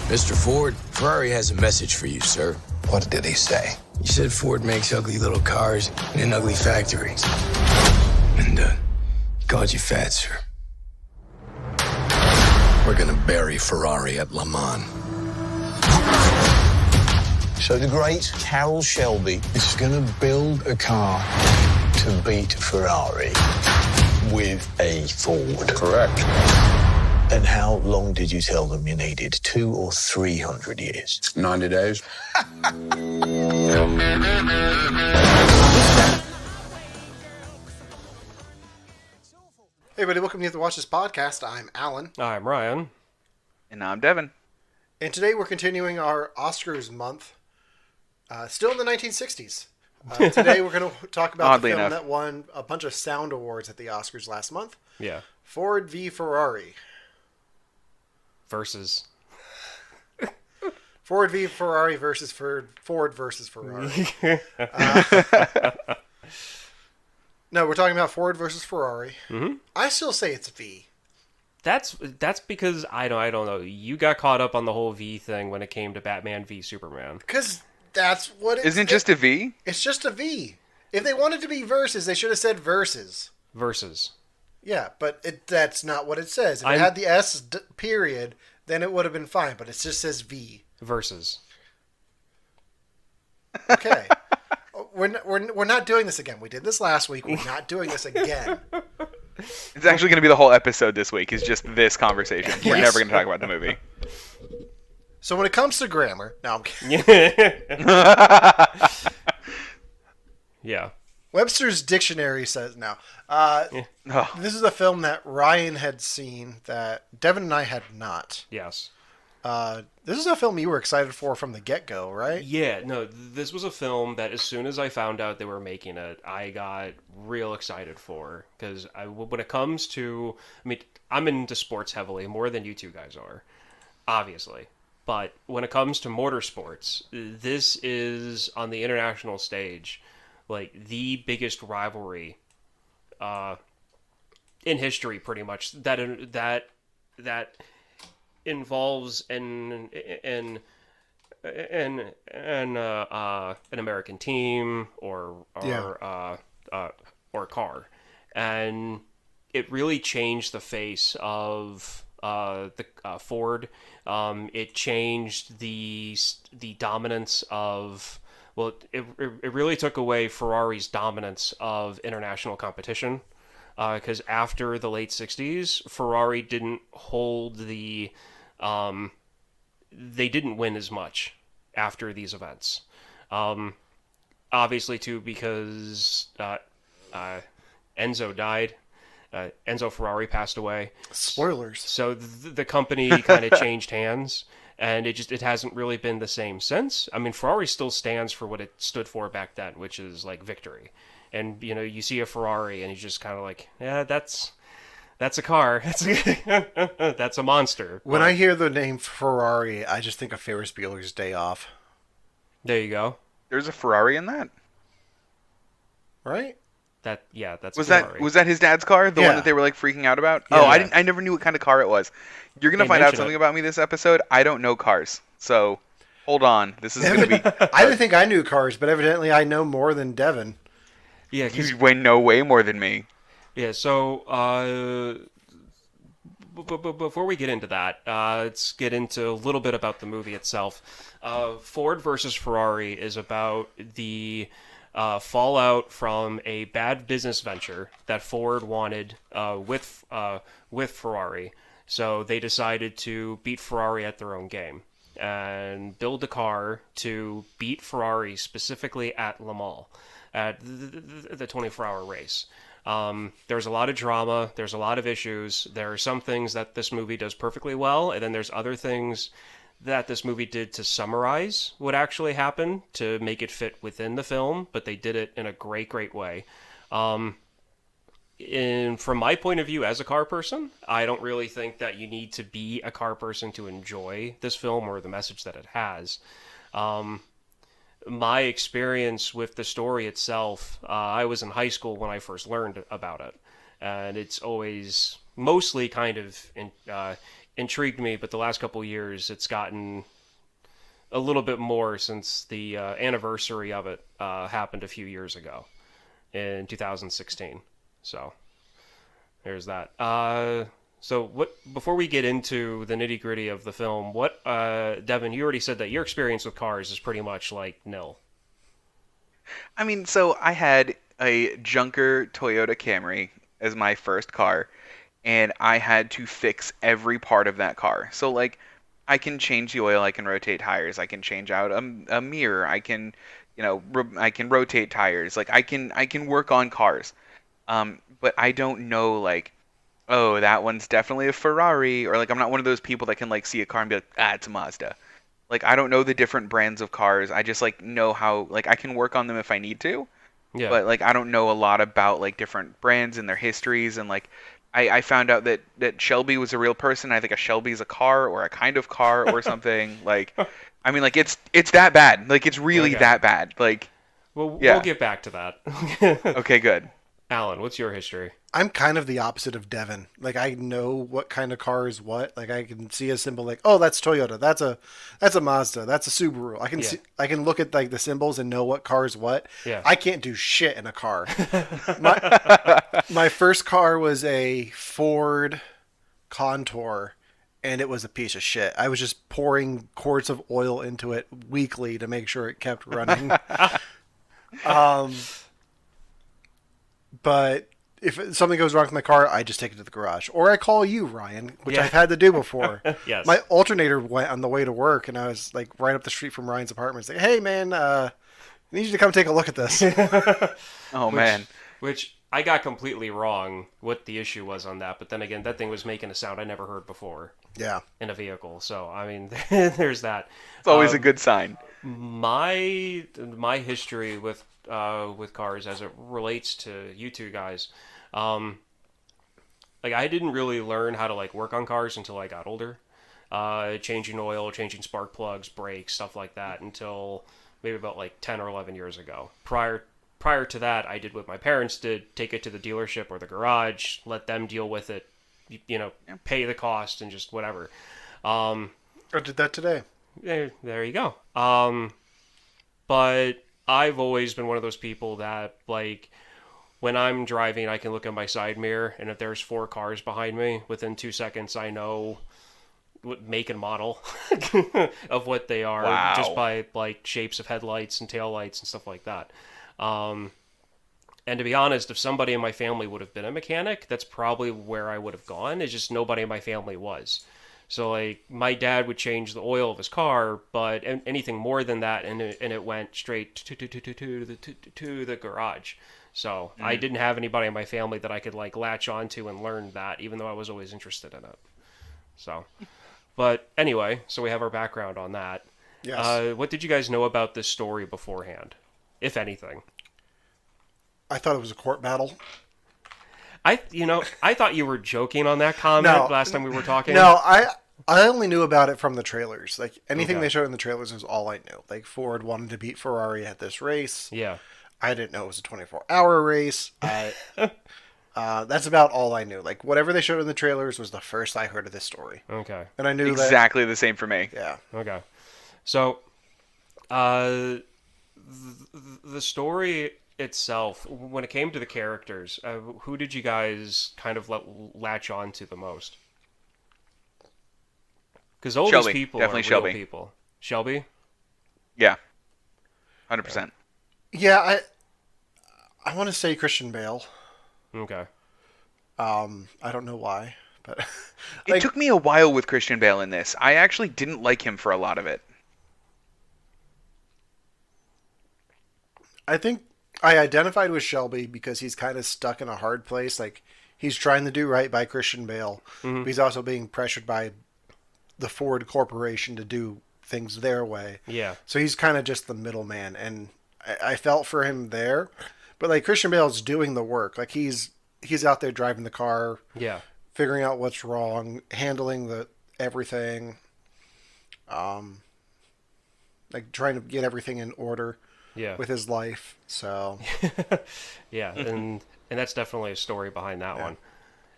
Mr. Ford, Ferrari has a message for you, sir. What did he say? He said Ford makes ugly little cars in ugly factories. And, he called you fat, sir. We're gonna bury Ferrari at Le Mans. So the great Carroll Shelby is gonna build a car to beat Ferrari with a Ford. Correct. And how long did you tell them you needed? 200 or 300 years? 90 days. Hey everybody, welcome to Watch This Podcast. I'm Alan. I'm Ryan. And I'm Devon. And today we're continuing our Oscars month. Still in the 1960s. Today we're going to talk about the film that won a bunch of sound awards at the Oscars last month. Yeah. Ford v Ferrari. Versus. Ford v Ferrari versus Ford versus Ferrari. No, we're talking about Ford versus Ferrari. Mm-hmm. I still say it's V. That's because I don't know. You got caught up on the whole V thing when it came to Batman v Superman. Because that's what it is. Isn't it just a V? It's just a V. If they wanted to be versus, they should have said versus. Versus. Yeah, but that's not what it says. If it had the S period, then it would have been fine. But it just says V. Versus. Okay. We're not doing this again. We did this last week. We're not doing this again. It's actually going to be the whole episode this week. Is just this conversation. We're Yes. never going to talk about the movie. So when it comes to grammar, no, I'm kidding. Yeah. Webster's Dictionary says no. This is a film that Ryan had seen that Devin and I had not. Yes. This is a film you were excited for from the get-go, right? Yeah, no, this was a film that as soon as I found out they were making it, I got real excited for. Because when it comes to... I mean, I'm into sports heavily, more than you two guys are, obviously. But when it comes to motorsports, this is, on the international stage, like, the biggest rivalry in history, pretty much, that involves an American team or car, and it really changed the face of the Ford. It changed the dominance of. Well, it really took away Ferrari's dominance of international competition. Because after the late 60s, Ferrari didn't hold the... they didn't win as much after these events. Obviously, too, because Enzo died. Enzo Ferrari passed away. Spoilers. So the company kind of changed hands. And it hasn't really been the same since. I mean, Ferrari still stands for what it stood for back then, which is, like, victory. And, you know, you see a Ferrari, and you're just kind of like, yeah, that's a car. That's a monster. When I hear the name Ferrari, I just think of Ferris Bueller's Day Off. There you go. There's a Ferrari in that? Right? That's Was a Ferrari. was that his dad's car? The one that they were like freaking out about? Yeah. Oh, I never knew what kind of car it was. You're gonna find out something about me this episode. I don't know cars, so hold on. This is gonna be. I didn't think I knew cars, but evidently I know more than Devin. Yeah, you know way more than me. Yeah. So before we get into that, let's get into a little bit about the movie itself. Ford versus Ferrari is about the fallout from a bad business venture that Ford wanted with Ferrari. So they decided to beat Ferrari at their own game and build a car to beat Ferrari specifically at Le Mans, at the 24-hour race. There's a lot of drama. There's a lot of issues. There are some things that this movie does perfectly well, and then there's other things that this movie did to summarize what actually happened to make it fit within the film, but they did it in a great, great way. From my point of view as a car person, I don't really think that you need to be a car person to enjoy this film or the message that it has. My experience with the story itself, I was in high school when I first learned about it, and it's always mostly kind of intrigued me, but the last couple years it's gotten a little bit more since the anniversary of it happened a few years ago in 2016. So there's that. So what? Before we get into the nitty gritty of the film, what, Devin? You already said that your experience with cars is pretty much like nil. I mean, so I had a junker Toyota Camry as my first car, and I had to fix every part of that car. So like, I can change the oil, I can rotate tires, I can change out a mirror, I can, I can rotate tires. Like I can work on cars. But I don't know like, oh, that one's definitely a Ferrari, or like I'm not one of those people that can like see a car and be like, ah, it's a Mazda. Like I don't know the different brands of cars. I just like know how like I can work on them if I need to. Yeah. But like I don't know a lot about like different brands and their histories, and like I found out that Shelby was a real person. I think a Shelby is a car or a kind of car or something. Like I mean like it's that bad. Like it's really that bad. Like well, yeah. We'll get back to that. Okay, good. Alan, what's your history? I'm kind of the opposite of Devin. Like I know what kind of car is what. Like I can see a symbol like, oh, that's Toyota. That's a Mazda. That's a Subaru. I can see. I can look at like the symbols and know what car is what. Yeah. I can't do shit in a car. My first car was a Ford Contour, and it was a piece of shit. I was just pouring quarts of oil into it weekly to make sure it kept running. But if something goes wrong with my car, I just take it to the garage. Or I call you, Ryan, which I've had to do before. Yes. My alternator went on the way to work, and I was like right up the street from Ryan's apartment. It's like, hey, man, I need you to come take a look at this. Man. Which I got completely wrong what the issue was on that. But then again, that thing was making a sound I never heard before. Yeah. In a vehicle. So, I mean, there's that. It's always a good sign. My history with cars as it relates to you two guys, like I didn't really learn how to like work on cars until I got older, changing oil, changing spark plugs, brakes, stuff like that, until maybe about like 10 or 11 years ago. Prior to that, I did what my parents did: take it to the dealership or the garage, let them deal with it, pay the cost and just whatever. I did that today. There you go. But I've always been one of those people that, like, when I'm driving, I can look at my side mirror, and if there's 4 cars behind me, within 2 seconds, I know what make and model of what they are, just by, like, shapes of headlights and taillights and stuff like that. And to be honest, if somebody in my family would have been a mechanic, that's probably where I would have gone. It's just nobody in my family was. So, like, my dad would change the oil of his car, but anything more than that, and it went straight to the garage. So I didn't have anybody in my family that I could, like, latch onto and learn that, even though I was always interested in it. So, but anyway, so we have our background on that. Yes. What did you guys know about this story beforehand, if anything? I thought it was a court battle. I thought you were joking on that comment last time we were talking. No, I only knew about it from the trailers. Like anything they showed in the trailers was all I knew. Like Ford wanted to beat Ferrari at this race. Yeah. I didn't know it was a 24-hour race. That's about all I knew. Like whatever they showed in the trailers was the first I heard of this story. Okay. And I knew exactly the same for me. Yeah. Okay. So, the story itself, when it came to the characters, who did you guys kind of latch on to the most? Because all these people definitely are Shelby. real people. Shelby? Yeah. 100%. Yeah, I want to say Christian Bale. Okay. I don't know why, but it took me a while with Christian Bale in this. I actually didn't like him for a lot of it. I think I identified with Shelby because he's kind of stuck in a hard place. Like he's trying to do right by Christian Bale, but he's also being pressured by the Ford Corporation to do things their way. Yeah. So he's kind of just the middleman, and I felt for him there. But like Christian Bale's doing the work. Like he's out there driving the car, figuring out what's wrong, handling everything, like trying to get everything in order. With his life, so and that's definitely a story behind that one.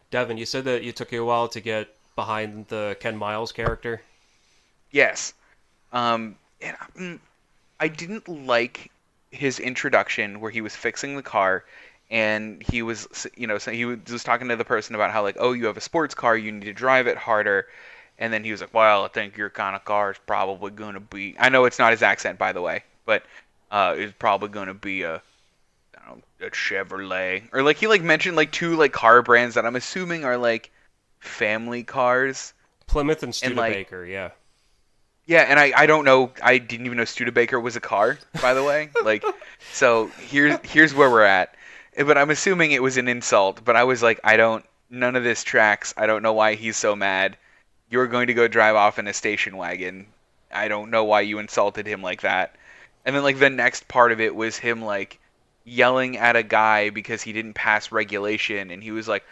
Devin, you said that it took you a while to get behind the Ken Miles character? Yes. And I didn't like his introduction where he was fixing the car and he was, so he was just talking to the person about how, like, oh, you have a sports car, you need to drive it harder. And then he was like, well, I think your kind of car is probably going to be, I know it's not his accent, by the way, but it's probably going to be a Chevrolet. Or, like, he, like, mentioned, like, two, like, car brands that I'm assuming are, like, family cars. Plymouth and And, like, Studebaker, yeah. Yeah, and I don't know. I didn't even know Studebaker was a car, by the way. Like, so here's where we're at. But I'm assuming it was an insult. But I was like, none of this tracks. I don't know why he's so mad. You're going to go drive off in a station wagon. I don't know why you insulted him like that. And then, like, the next part of it was him, like, yelling at a guy because he didn't pass regulation. And he was like,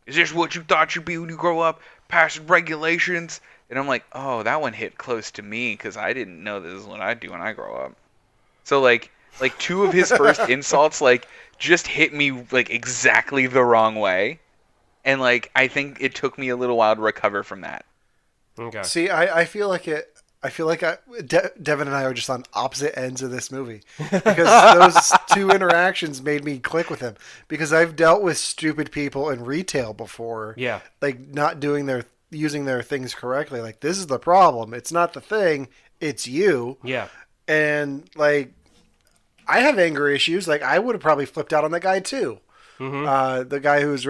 is this what you thought you'd be when you grow up? Passing regulations? And I'm like, oh, that one hit close to me because I didn't know this is what I'd do when I grow up. So, like two of his first insults, like, just hit me, like, exactly the wrong way. And, like, I think it took me a little while to recover from that. Okay. See, I feel like Devin and I are just on opposite ends of this movie because those two interactions made me click with him because I've dealt with stupid people in retail before. Yeah. Like not using their things correctly. Like this is the problem. It's not the thing. It's you. Yeah. And like, I have anger issues. Like I would have probably flipped out on that guy too. Mm-hmm. The guy who was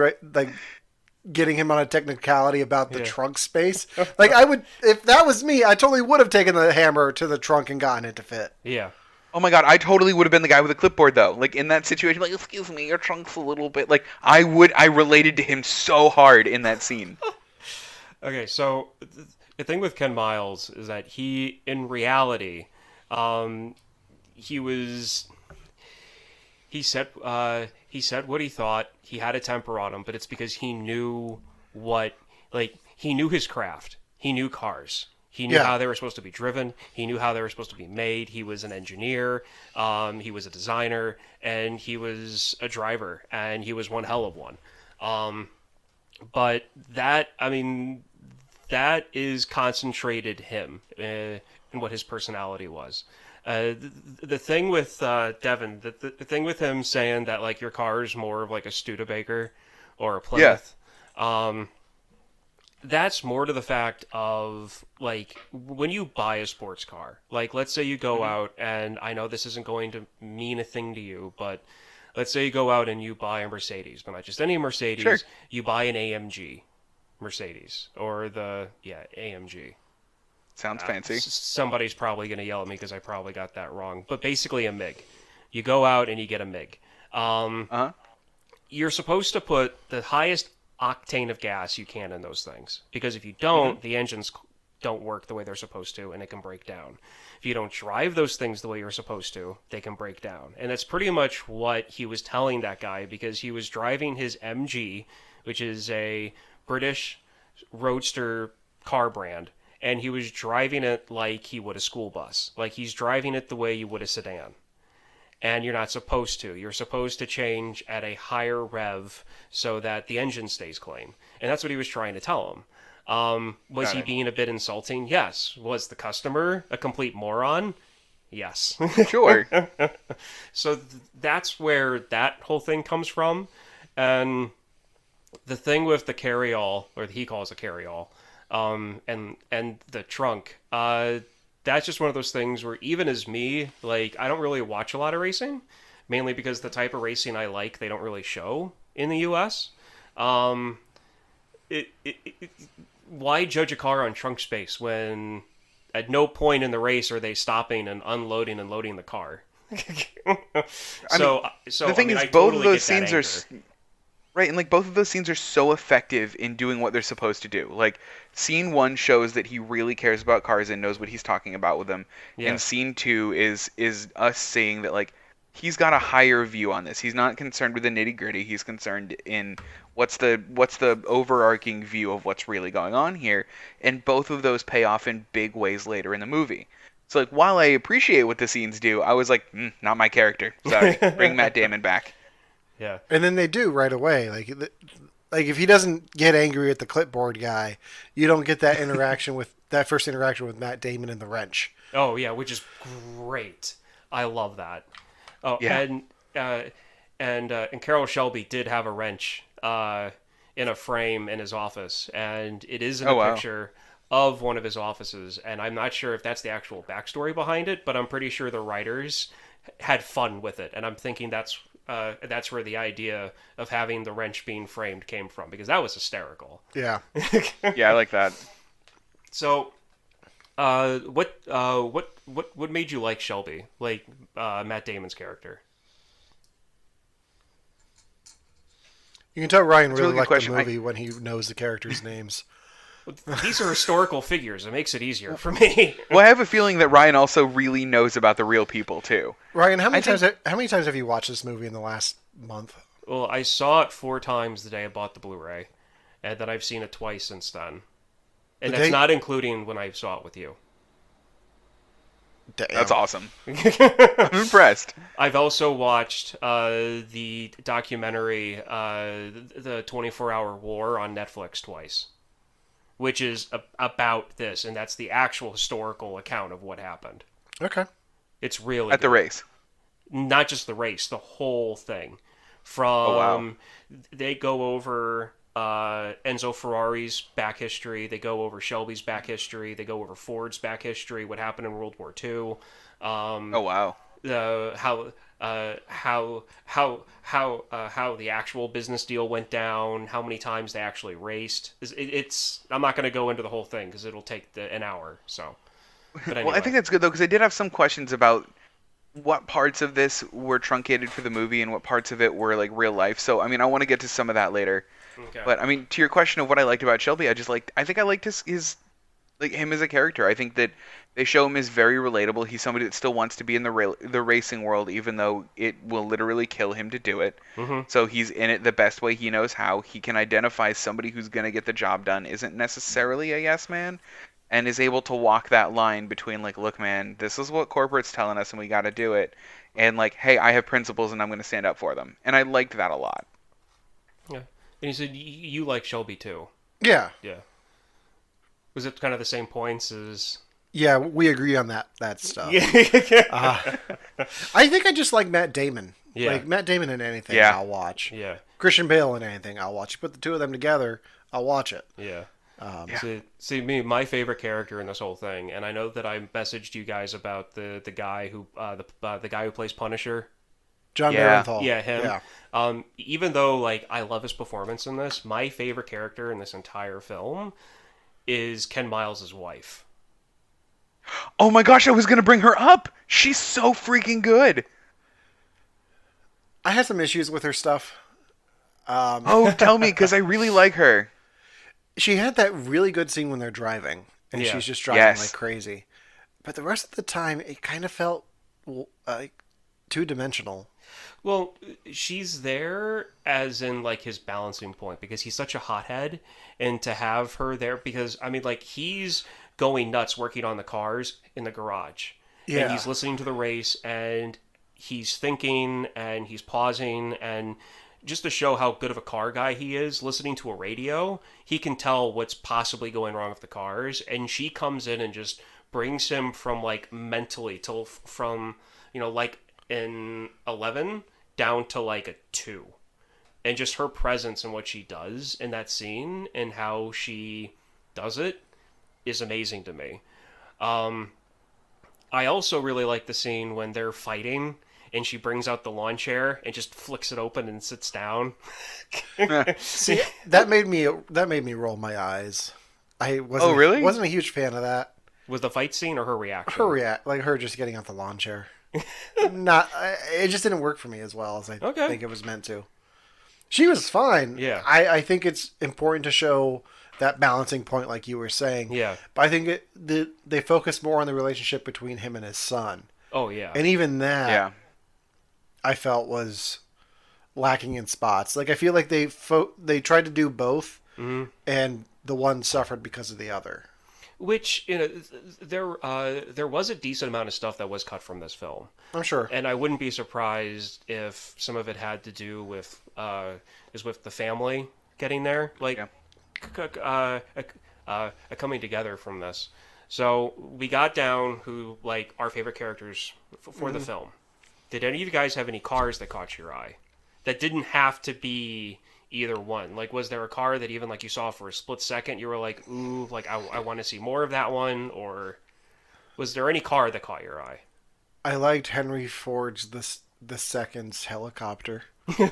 getting him on a technicality about the trunk space. Like I would, if that was me, I totally would have taken the hammer to the trunk and gotten it to fit. Yeah. Oh my god, I totally would have been the guy with a clipboard though. Like in that situation, like, excuse me, your trunk's a little bit. Like I related to him so hard in that scene. Okay, so the thing with Ken Miles is that he, in reality, he said what he thought. He had a temper on him, but it's because he knew he knew his craft. He knew cars. He knew how they were supposed to be driven. He knew how they were supposed to be made. He was an engineer. He was a designer, and he was a driver, and he was one hell of one. But that is concentrated him in what his personality was. The thing with Devin, the thing with him saying that like your car is more of like a Studebaker or a Plymouth, that's more to the fact of like when you buy a sports car, like let's say you go out, and I know this isn't going to mean a thing to you, but let's say you go out and you buy a Mercedes, but not just any Mercedes, Sure. You buy an AMG Mercedes or AMG. Sounds fancy. Somebody's probably going to yell at me because I probably got that wrong. But basically a MiG. You go out and you get a MiG. You're supposed to put the highest octane of gas you can in those things. Because if you don't, the engines don't work the way they're supposed to, and it can break down. If you don't drive those things the way you're supposed to, they can break down. And that's pretty much what he was telling that guy, because he was driving his MG, which is a British roadster car brand, and he was driving it like he would a school bus. Like he's driving it the way you would a sedan. And you're not supposed to. You're supposed to change at a higher rev so that the engine stays clean. And that's what he was trying to tell him. Was he being a bit insulting? Yes. Was the customer a complete moron? Yes. Sure. So that's where that whole thing comes from. And the thing with the carry-all, or he calls a carry-all, and the trunk, that's just one of those things where even as me, like, I don't really watch a lot of racing, mainly because the type of racing I like, they don't really show in the U.S. Why judge a car on trunk space when at no point in the race are they stopping and unloading and loading the car? The thing is, both of those scenes are right, and like both of those scenes are so effective in doing what they're supposed to do. Like scene 1 shows that he really cares about cars and knows what he's talking about with them, and scene 2 is us saying that like he's got a higher view on this. He's not concerned with the nitty gritty. He's concerned in what's the overarching view of what's really going on here, and both of those pay off in big ways later in the movie. So like while I appreciate what the scenes do, I was like, not my character. Sorry, bring Matt Damon back. Yeah. And then they do right away. Like Like if he doesn't get angry at the clipboard guy, you don't get that interaction with that first interaction with Matt Damon and the wrench. Oh yeah, which is great. I love that. Oh, Yeah. And Carroll Shelby did have a wrench in a frame in his office, and it is in Oh, a wow. picture of one of his offices. And I'm not sure if that's the actual backstory behind it, but I'm pretty sure the writers had fun with it, and I'm thinking that's where the idea of having the wrench being framed came from, because that was hysterical. Yeah. Yeah, I like that. So, what made you like Shelby, like Matt Damon's character? You can tell Ryan a really really good liked question. the movie when he knows the characters' names. These are historical figures. It makes it easier for me. Well, I have a feeling that Ryan also really knows about the real people too. Ryan, how many I think- times how many times have you watched this movie in the last month? Well, I saw it 4 times the day I bought the Blu-ray, and then I've seen it twice since then. And The that's day- not including when I saw it with you. Damn. That's awesome. I'm impressed. I've also watched the documentary, the 24-Hour War on Netflix twice, which is about this, and that's the actual historical account of what happened. Okay. It's really At the good. race. Not just the race, the whole thing. From wow. they go over Enzo Ferrari's back history, they go over Shelby's back history, they go over Ford's back history, what happened in World War II, Oh wow. how the actual business deal went down, how many times they actually raced. It's I'm not going to go into the whole thing because it'll take an hour. So, but anyway. Well, I think that's good though, because I did have some questions about what parts of this were truncated for the movie and what parts of it were like real life. So, I mean, I want to get to some of that later. Okay. But I mean, to your question of what I liked about Shelby, I think I liked his like him as a character. I think that they show him as very relatable. He's somebody that still wants to be in the racing world, even though it will literally kill him to do it. Mm-hmm. So he's in it the best way he knows how. He can identify somebody who's going to get the job done, isn't necessarily a yes man, and is able to walk that line between like, look, man, this is what corporate's telling us, and we got to do it, and like, hey, I have principles, and I'm going to stand up for them. And I liked that a lot. Yeah. And you said you like Shelby too. Yeah. Yeah. Was it kind of the same points as? Yeah, we agree on that stuff. Yeah. I think I just like Matt Damon. Yeah. Like Matt Damon in anything, Yeah. I'll watch. Yeah. Christian Bale in anything, I'll watch. You put the two of them together, I'll watch it. Yeah. Yeah. See, my favorite character in this whole thing, and I know that I messaged you guys about the guy who the guy who plays Punisher. John Yeah. Barenthal. Yeah, him. Yeah. Even though like I love his performance in this, my favorite character in this entire film is Ken Miles' wife. Oh my gosh, I was going to bring her up. She's so freaking good. I had some issues with her stuff. Oh, tell me, because I really like her. She had that really good scene when they're driving, and Yeah. she's just driving Yes. like crazy. But the rest of the time, it kind of felt like two-dimensional. Well, she's there as in like his balancing point because he's such a hothead, and to have her there because I mean like he's going nuts working on the cars in the garage. Yeah. And he's listening to the race and he's thinking and he's pausing and just to show how good of a car guy he is, listening to a radio, he can tell what's possibly going wrong with the cars, and she comes in and just brings him from like mentally to from like in 11 down to like a 2. And just her presence and what she does in that scene and how she does it is amazing to me. I also really like the scene when they're fighting and she brings out the lawn chair and just flicks it open and sits down. See, that made me roll my eyes. I wasn't. Oh, really? Wasn't a huge fan of that. Was the fight scene or her reaction? Her just getting out the lawn chair. It just didn't work for me as well as I Okay. think it was meant to. She was fine. Yeah. I think it's important to show that balancing point, like you were saying. Yeah. But I think they focus more on the relationship between him and his son, Oh, yeah. and even that Yeah. I felt was lacking in spots. Like I feel like they tried to do both, and the one suffered because of the other. Which, there was a decent amount of stuff that was cut from this film. I'm sure. And I wouldn't be surprised if some of it had to do with the family getting there, like Yeah. a coming together from this. So we got down who like our favorite characters for the film. Did any of you guys have any cars that caught your eye? That didn't have to be either one. Like, was there a car that even like you saw for a split second, you were like, ooh, like I want to see more of that one? Or was there any car that caught your eye? I liked Henry Ford's the second's helicopter.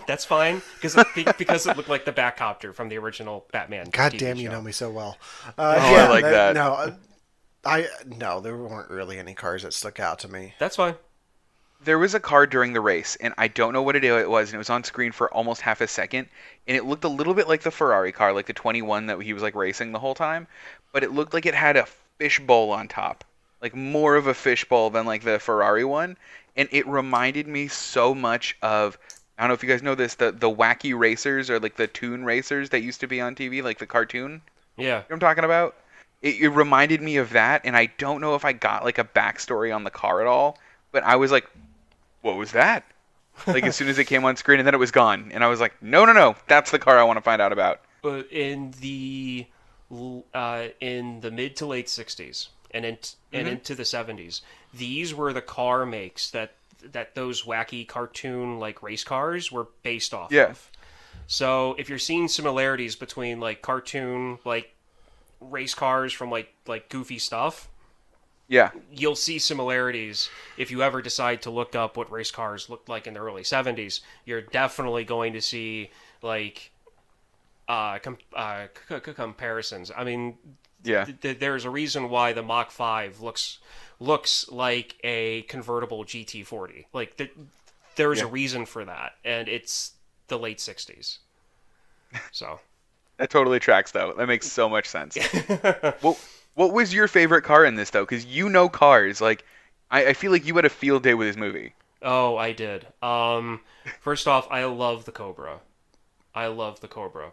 That's fine because it looked like the Batcopter from the original Batman. God TV damn, you show. know me so well. I like that. No, there weren't really any cars that stuck out to me. That's fine. There was a car during the race, and I don't know what it was, and it was on screen for almost half a second, and it looked a little bit like the Ferrari car, like the 21 that he was like racing the whole time, but it looked like it had a fishbowl on top, like more of a fishbowl than like the Ferrari one, and it reminded me so much of, I don't know if you guys know this, the wacky racers or like the toon racers that used to be on TV, like the cartoon. Yeah. You know what I'm talking about? It reminded me of that, and I don't know if I got like a backstory on the car at all, but I was like, what was that? Like as soon as it came on screen, and then it was gone, and I was like, no, that's the car I want to find out about. But in the mid to late 60s and into the 70s, these were the car makes that those wacky cartoon like race cars were based off of. So if you're seeing similarities between like cartoon like race cars from like goofy stuff, Yeah. you'll see similarities if you ever decide to look up what race cars looked like in the early 70s. You're definitely going to see like comparisons. I mean, Yeah. there's a reason why the Mach 5 looks like a convertible GT40. Like there's a reason for that, and it's the late 60s. So That totally tracks, though. That makes so much sense. What was your favorite car in this, though? Because you know cars. Like, I feel like you had a field day with this movie. Oh, I did. First off, I love the Cobra.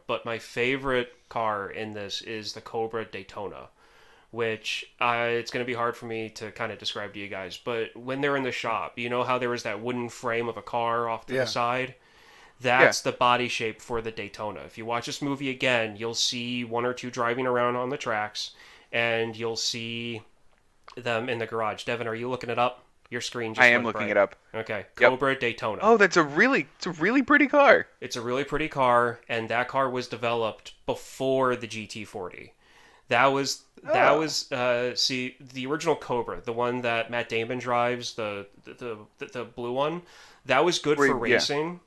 But my favorite car in this is the Cobra Daytona, which it's going to be hard for me to kind of describe to you guys. But when they're in the shop, you know how there was that wooden frame of a car off to the side? That's the body shape for the Daytona. If you watch this movie again, you'll see one or two driving around on the tracks, and you'll see them in the garage. Devin, are you looking it up? Your screen just I am went looking bright. it up. Okay, Yep. Cobra Daytona. Oh, it's a really pretty car. It's a really pretty car, and that car was developed before the GT40. That was see the original Cobra, the one that Matt Damon drives, the blue one. That was good for racing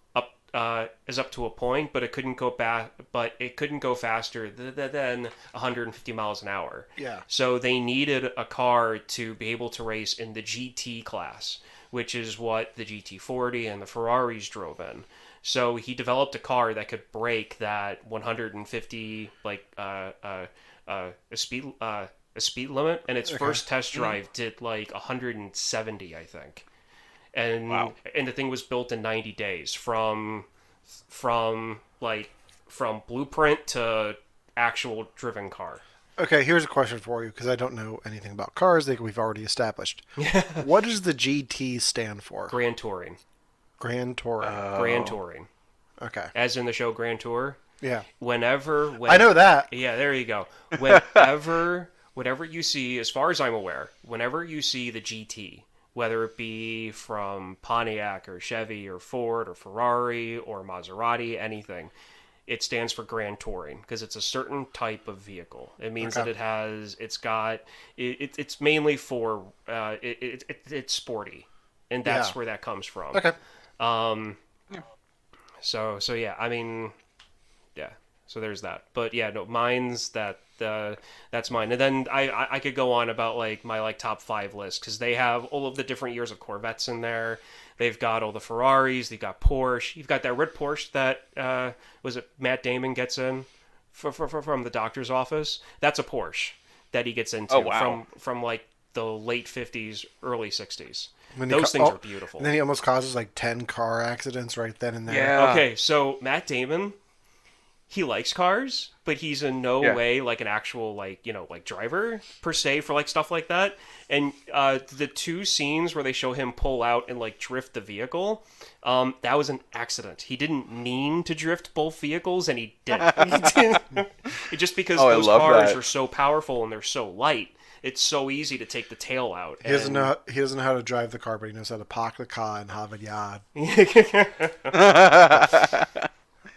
up to a point, but it couldn't go back. But it couldn't go faster than 150 miles an hour. Yeah. So they needed a car to be able to race in the GT class, which is what the GT40 and the Ferraris drove in. So he developed a car that could break that 150 a speed limit, and its first test drive did like 170, I think. And and the thing was built in 90 days from blueprint to actual driven car. Okay, here's a question for you, because I don't know anything about cars that we've already established. What does the GT stand for? Grand Touring. Grand Touring. Grand Touring. Okay. As in the show Grand Tour. Yeah. When I know that. Yeah, there you go. Whenever you see, as far as I'm aware, whenever you see the GT, whether it be from Pontiac or Chevy or Ford or Ferrari or Maserati, anything, it stands for Grand Touring because it's a certain type of vehicle. It means that it's mainly for it's sporty, and that's where that comes from. Okay. So yeah, I mean, yeah. So there's that. But yeah, no, mine's that's mine. And then I could go on about like my like top 5 list because they have all of the different years of Corvettes in there. They've got all the Ferraris. They've got Porsche. You've got that red Porsche that was it Matt Damon gets in from the doctor's office. That's a Porsche that he gets into from like the late 50s, early 60s. Those things are beautiful. And then he almost causes like 10 car accidents right then and there. Yeah. Okay, so Matt Damon, he likes cars, but he's in no Yeah. way like an actual like like driver per se for like stuff like that. And the two scenes where they show him pull out and like drift the vehicle, that was an accident. He didn't mean to drift both vehicles, and he did. Just because Oh, I those love cars that. are so powerful and they're so light, it's so easy to take the tail out. He doesn't know. He doesn't know how to drive the car, but he knows how to park the car and have a yard.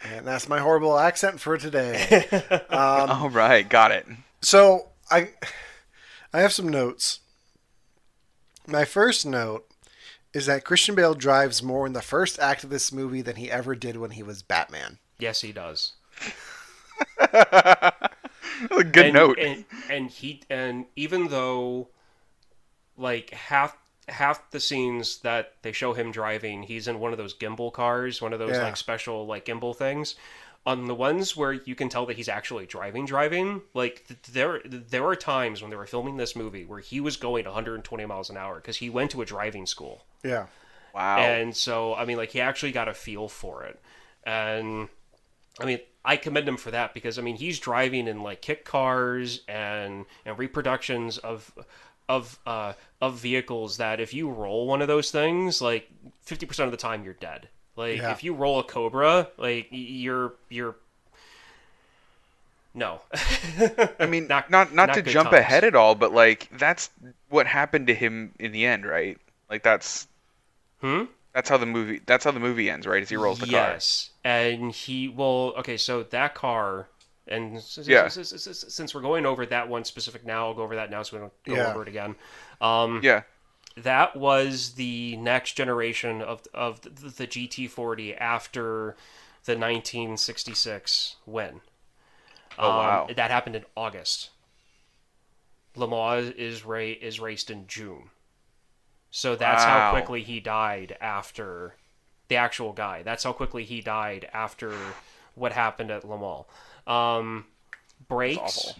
And that's my horrible accent for today. All right, got it. So I have some notes. My first note is that Christian Bale drives more in the first act of this movie than he ever did when he was Batman. Yes, he does. A good note. And even though like half the scenes that they show him driving, he's in one of those gimbal cars, one of those Yeah. like special like gimbal things. On the ones where you can tell that he's actually driving, like there are times when they were filming this movie where he was going 120 miles an hour because he went to a driving school. Yeah. Wow. And so, I mean, like, he actually got a feel for it. And, I mean, I commend him for that because, I mean, he's driving in, like, kit cars and reproductions of vehicles that if you roll one of those things, like, 50% of the time you're dead. Like, Yeah. if you roll a Cobra, like, you're... No. I mean, Not- not not to good jump times. ahead at all, but like that's what happened to him in the end, right? Like that's how the movie ends, right? As he rolls the car. Yes, and okay, so that car, and Yeah. since we're going over that one specific now, I'll go over that now so we don't go Yeah. over it again. Yeah. That was the next generation of the GT40 after the 1966 win. Oh wow. That happened in August. Le Mans is raced in June. So that's how Wow. quickly he died after the actual guy. That's how quickly he died after what happened at Le Mans. Brakes awful.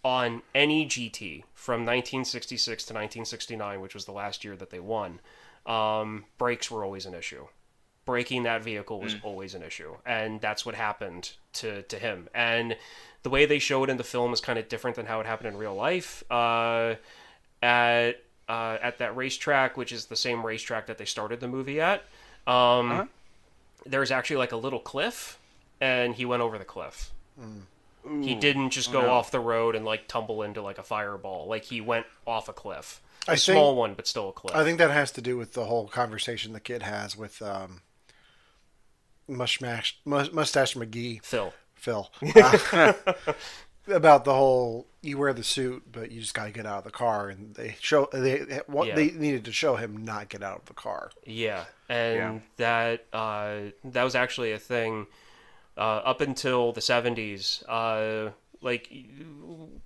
on any GT from 1966 to 1969, which was the last year that they won, brakes were always an issue. Braking that vehicle was always an issue, and that's what happened to him. And the way they show it in the film is kind of different than how it happened in real life. At that racetrack, which is the same racetrack that they started the movie at, there's actually like a little cliff, and he went over the cliff. He didn't just go off the road and like tumble into like a fireball. Like he went off a cliff. A small one, but still a cliff. I think that has to do with the whole conversation the kid has with Mustache McGee. Phil. About the whole you wear the suit, but you just got to get out of the car, and they needed to show him not get out of the car. Yeah, and that was actually a thing up until the 70s. Like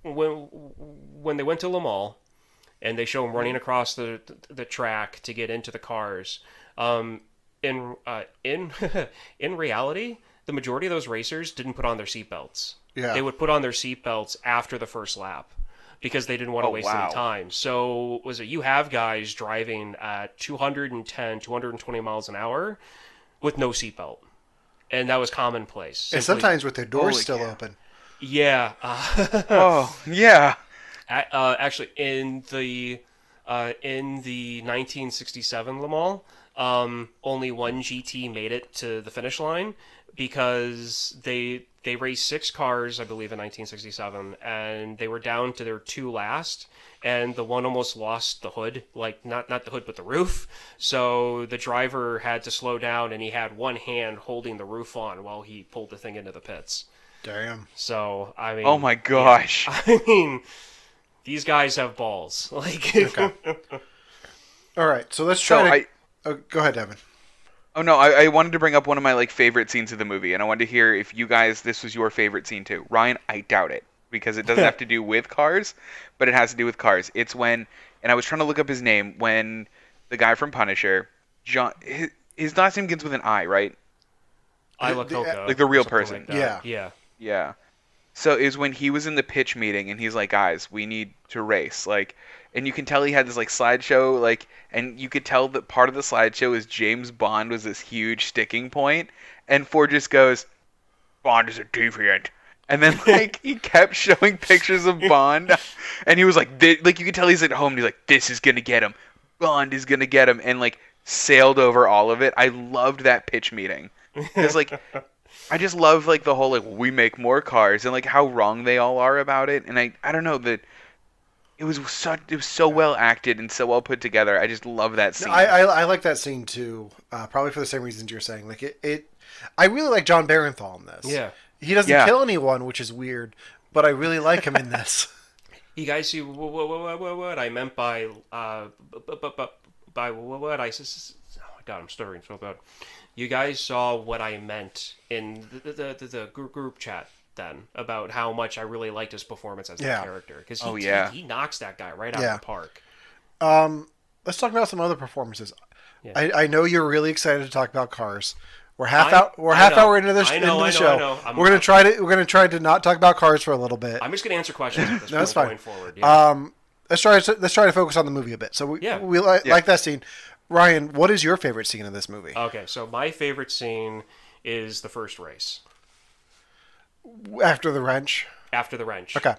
when they went to Le Mans and they show him running across the track to get into the cars. In in reality, the majority of those racers didn't put on their seatbelts. Yeah. They would put on their seatbelts after the first lap because they didn't want to waste wow. any time. So you have guys driving at 210, 220 miles an hour with no seatbelt. And that was commonplace. And Simply- sometimes with their doors Holy still cow. open. Yeah. Oh yeah. Actually, in the 1967 Le Mans, only one GT made it to the finish line because they raced 6 cars, I believe, in 1967, and they were down to their 2 last, and the one almost lost the hood, like not the hood but the roof. So the driver had to slow down, and he had one hand holding the roof on while he pulled the thing into the pits. Damn. So I mean, Oh my gosh. I mean, these guys have balls. Like, All right, so let's So try to. Go ahead, Evan. Oh no, I wanted to bring up one of my like favorite scenes of the movie, and I wanted to hear if you guys this was your favorite scene too. Ryan, I doubt it because it doesn't have to do with cars, but it has to do with cars. It's when, and I was trying to look up his name when the guy from Punisher, John, his last name begins with an I, right? Isla Coco, like the real something person. like that. Yeah. Yeah. Yeah. So is when he was in the pitch meeting and he's like, guys, we need to race. Like, and you can tell he had this like slideshow, like, and you could tell that part of the slideshow is James Bond was this huge sticking point, and Ford just goes, Bond is a deviant. And then, like, he kept showing pictures of Bond, and he was like, like, you could tell he's at home, and he's like, this is gonna get him. Bond is gonna get him, and, like, sailed over all of it. I loved that pitch meeting. Because, like, I just love, like, the whole, like, we make more cars, and, like, how wrong they all are about it. And I don't know, that it was so well acted and so well put together. I just love that scene. I like that scene, too, probably for the same reasons you're saying. Like, I really like John Barenthal in this. Yeah. He doesn't kill anyone, which is weird, but I really like him in this. You guys see what I meant by what I said? Oh my god, I'm stuttering so bad. You guys saw what I meant in the group chat then about how much I really liked his performance as the character, because he knocks that guy right out of the park. Let's talk about some other performances. Yeah. I know you're really excited to talk about Cars. We're half hour into the show. We're gonna try to not talk about Cars for a little bit. I'm just gonna answer questions at this No, that's point fine. going forward. Yeah. Let's try to focus on the movie a bit. So we like that scene. Ryan, what is your favorite scene of this movie? Okay, so my favorite scene is the first race. After the wrench. After the wrench. Okay.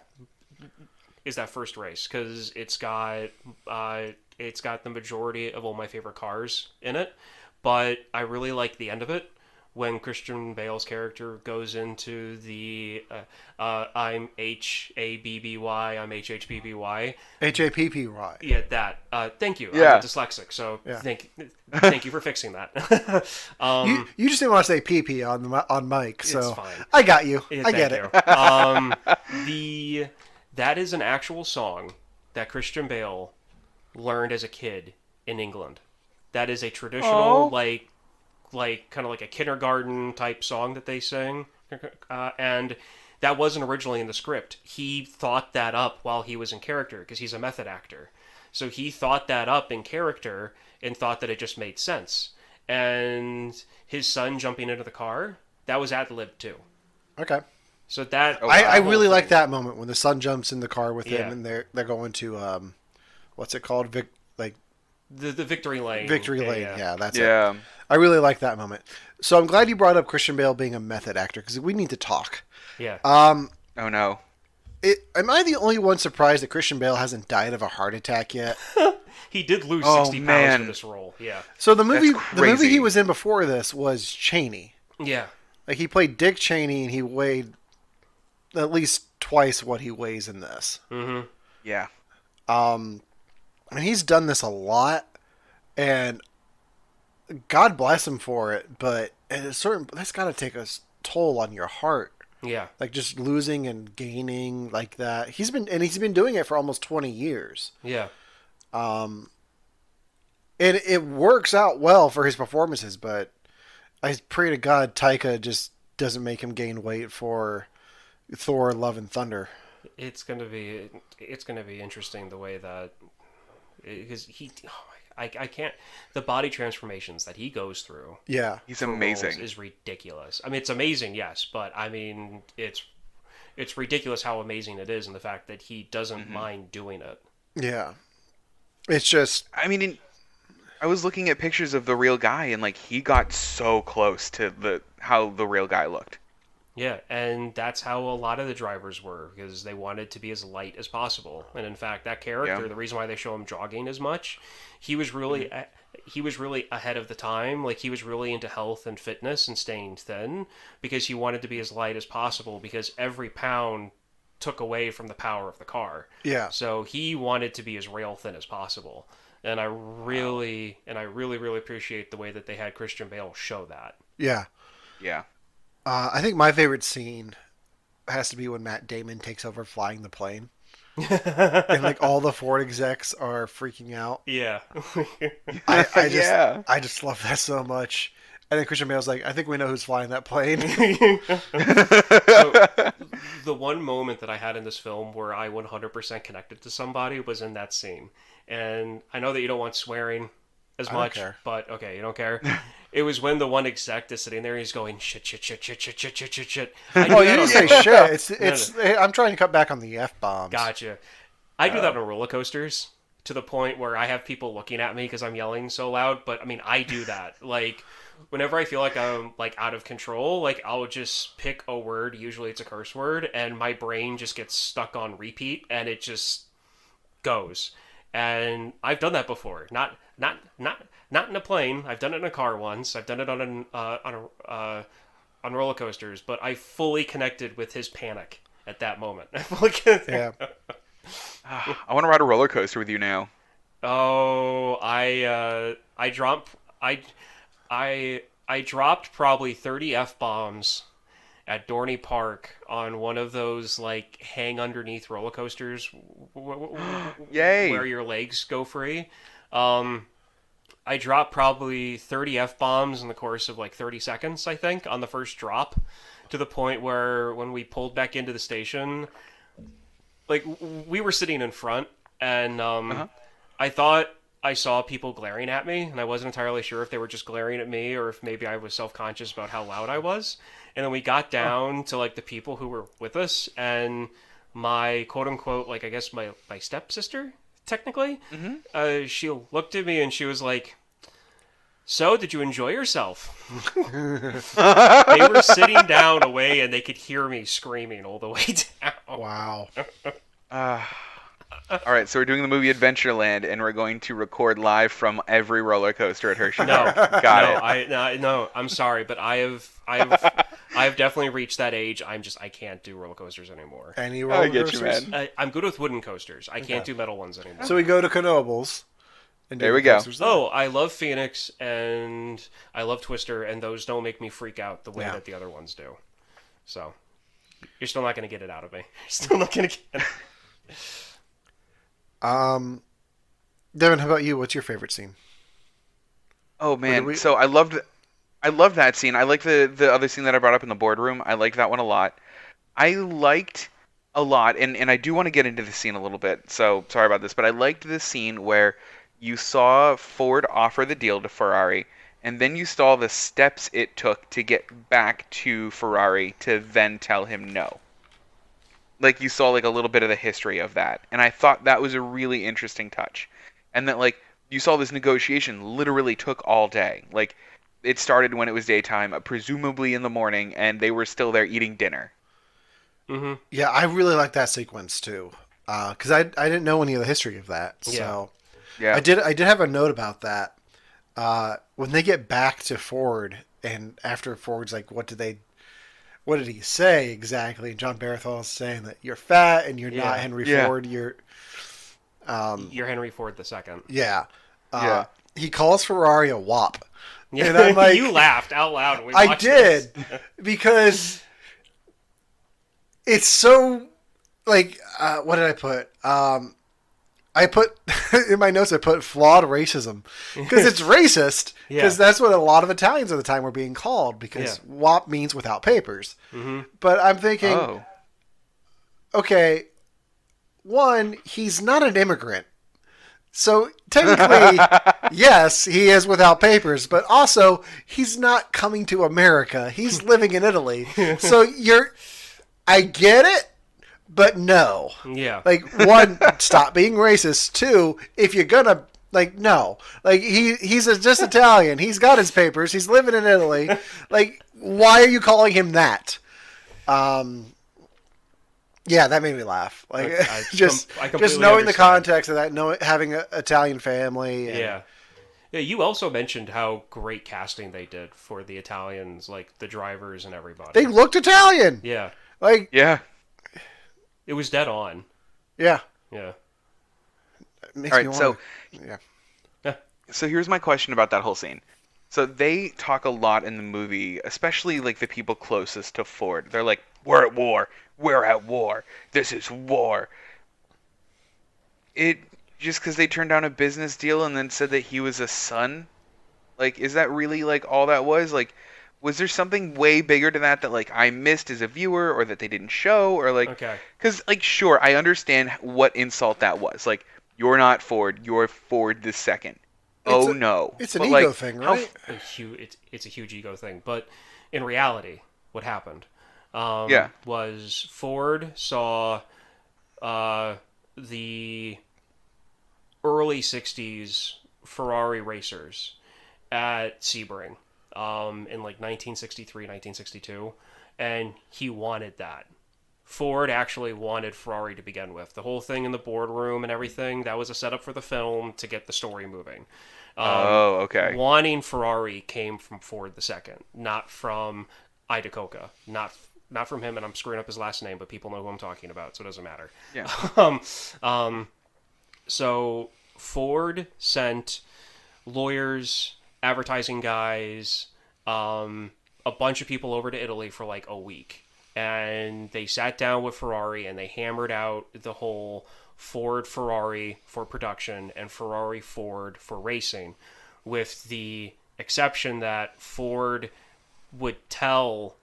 Is that first race, because it's got the majority of all my favorite cars in it, but I really like the end of it when Christian Bale's character goes into the I'm H-A-B-B-Y, I'm H-H-B-B-Y. H-A-P-P-Y. Yeah, that. Thank you. Yeah. I'm dyslexic, so thank you for fixing that. You just didn't want to say pee-pee on Mike, so it's fine. I got you. Yeah, I get it. That is an actual song that Christian Bale learned as a kid in England. That is a traditional, like kind of like a kindergarten type song that they sing, and that wasn't originally in the script. He thought that up while he was in character, because he's a method actor. So he thought that up in character and thought that it just made sense. And his son jumping into the car, that was ad-libbed too. Okay. So that I really like that moment when the son jumps in the car with him and they're going to what's it called? The Victory Lane. Victory Lane. Yeah, that's Yeah. it. I really like that moment. So I'm glad you brought up Christian Bale being a method actor, because we need to talk. Yeah. Oh no. Am I the only one surprised that Christian Bale hasn't died of a heart attack yet? He did lose 60 pounds for this role. Yeah. So the movie crazy. he was in before this was Cheney. Yeah. Like, he played Dick Cheney, and he weighed at least twice what he weighs in this. Mm-hmm. Yeah. I mean, he's done this a lot, and God bless him for it, but that's got to take a toll on your heart. Yeah. Like, just losing and gaining like that. He's been doing it for almost 20 years. Yeah. And it works out well for his performances, but I pray to God Taika just doesn't make him gain weight for Thor: Love and Thunder. It's gonna be interesting the way that, because I can't, the body transformations that he goes through. Yeah, He's amazing. Is ridiculous. I mean, it's amazing, yes, but I mean, it's ridiculous how amazing it is, and the fact that he doesn't mind doing it. Yeah, it's just. I mean, I was looking at pictures of the real guy, and like he got so close to how the real guy looked. Yeah, and that's how a lot of the drivers were, because they wanted to be as light as possible. And in fact, that character, the reason why they show him jogging as much, he was really ahead of the time. Like, he was really into health and fitness and staying thin, because he wanted to be as light as possible, because every pound took away from the power of the car. Yeah. So he wanted to be as rail thin as possible. And I really appreciate the way that they had Christian Bale show that. Yeah. Yeah. I think my favorite scene has to be when Matt Damon takes over flying the plane. And like all the Ford execs are freaking out. Yeah. I just love that so much. And then Christian Bale's like, I think we know who's flying that plane. So, the one moment that I had in this film where I 100% connected to somebody was in that scene. And I know that you don't want swearing as much, care. but okay, you don't care. It was when the one exec is sitting there, he's going shit. I Oh, do you that didn't say shit. It's. I'm trying to cut back on the F-bombs. Gotcha. I do that on roller coasters to the point where I have people looking at me because I'm yelling so loud. But I mean, I do that. Like, whenever I feel like I'm like out of control, like I'll just pick a word. Usually it's a curse word, and my brain just gets stuck on repeat, and it just goes. And I've done that before. Not in a plane. I've done it in a car once. I've done it on roller coasters. But I fully connected with his panic at that moment. Yeah. I want to ride a roller coaster with you now. Oh, I dropped probably 30 F-bombs at Dorney Park on one of those like hang underneath roller coasters Yay! where your legs go free. I dropped probably 30 F-bombs in the course of like 30 seconds, I think, on the first drop, to the point where when we pulled back into the station, like we were sitting in front, and I thought I saw people glaring at me, and I wasn't entirely sure if they were just glaring at me or if maybe I was self-conscious about how loud I was. And then we got down to like the people who were with us, and my quote-unquote, like I guess my stepsister, technically, she looked at me and she was like, "So, did you enjoy yourself?" They were sitting down away, and they could hear me screaming all the way down. Wow. All right, so we're doing the movie Adventureland, and we're going to record live from every roller coaster at Hershey No, Park. Got it. No, I'm sorry, but I've definitely reached that age. I can't do roller coasters anymore. Any roller I get you, coasters? man. I'm good with wooden coasters. I can't do metal ones anymore. So we go to Knoebels. And do There we the go. coasters there. Oh, I love Phoenix and I love Twister, and those don't make me freak out the way Yeah. that the other ones do. So, you're still not going to get it out of me. You're still not going to get it. Devin, how about you? What's your favorite scene? Oh did man, we- so I loved that scene. I like the other scene that I brought up in the boardroom. I like that one a lot. I liked a lot, and I do want to get into the scene a little bit. So sorry about this, but I liked the scene where you saw Ford offer the deal to Ferrari, and then you saw the steps it took to get back to Ferrari to then tell him no. Like you saw like a little bit of the history of that, and I thought that was a really interesting touch. And that like you saw this negotiation literally took all day. Like it started when it was daytime, presumably in the morning, and they were still there eating dinner. Yeah, I really like that sequence too, because I didn't know any of the history of that. So Yeah. I did have a note about that. When they get back to Ford, and after Ford's like, what did he say exactly? And John Barathol is saying that you're fat and you're not Henry Yeah. Ford. You're You're Henry Ford II. yeah. Yeah. He calls Ferrari a wop. Yeah. And I'm like, You laughed out loud when we I watched did this. because it's so like what did I put? I put in my notes. I put flawed racism because it's racist. Because Yeah. that's what a lot of Italians at the time were being called. Because Yeah. WAP means without papers. But I'm thinking, Oh. okay, one, he's not an immigrant. So technically, yes, he is without papers, but also he's not coming to America. He's living in Italy. So I get it, but no. Yeah. Like, one, stop being racist. Two, if you're gonna, like, no. Like, he's just Italian. He's got his papers. He's living in Italy. Like, why are you calling him that? Yeah, that made me laugh. Like, I just completely knowing the understand. context of that, having an Italian family. And, Yeah. Yeah, you also mentioned how great casting they did for the Italians, like the drivers and everybody. They looked Italian. Yeah. Like, Yeah. It was dead on. yeah. Yeah. It makes All right, me so wanna- yeah. So here's my question about that whole scene. So they talk a lot in the movie, especially like the people closest to Ford. They're like, "We're at war. We're at war. This is war." It just because they turned down a business deal and then said that he was a son. Like, is that really like all that was? Like, was there something way bigger to that like I missed as a viewer, or that they didn't show, or like? Okay. Because like, sure, I understand what insult that was. Like, you're not Ford. You're Ford the second. Oh no! It's an But, ego like, thing, how right? It's a huge ego thing. But in reality, what happened Yeah. was Ford saw the early 60s Ferrari racers at Sebring in like 1963, 1962, and he wanted that. Ford actually wanted Ferrari to begin with. The whole thing in the boardroom and everything, that was a setup for the film to get the story moving. Oh, okay. Wanting Ferrari came from Ford II, not from Idacoca. Not from him, and I'm screwing up his last name, but people know who I'm talking about, so it doesn't matter. Yeah. So Ford sent lawyers, advertising guys, a bunch of people over to Italy for like a week. And they sat down with Ferrari and they hammered out the whole Ford Ferrari for production and Ferrari Ford for racing, with the exception that Ford would tell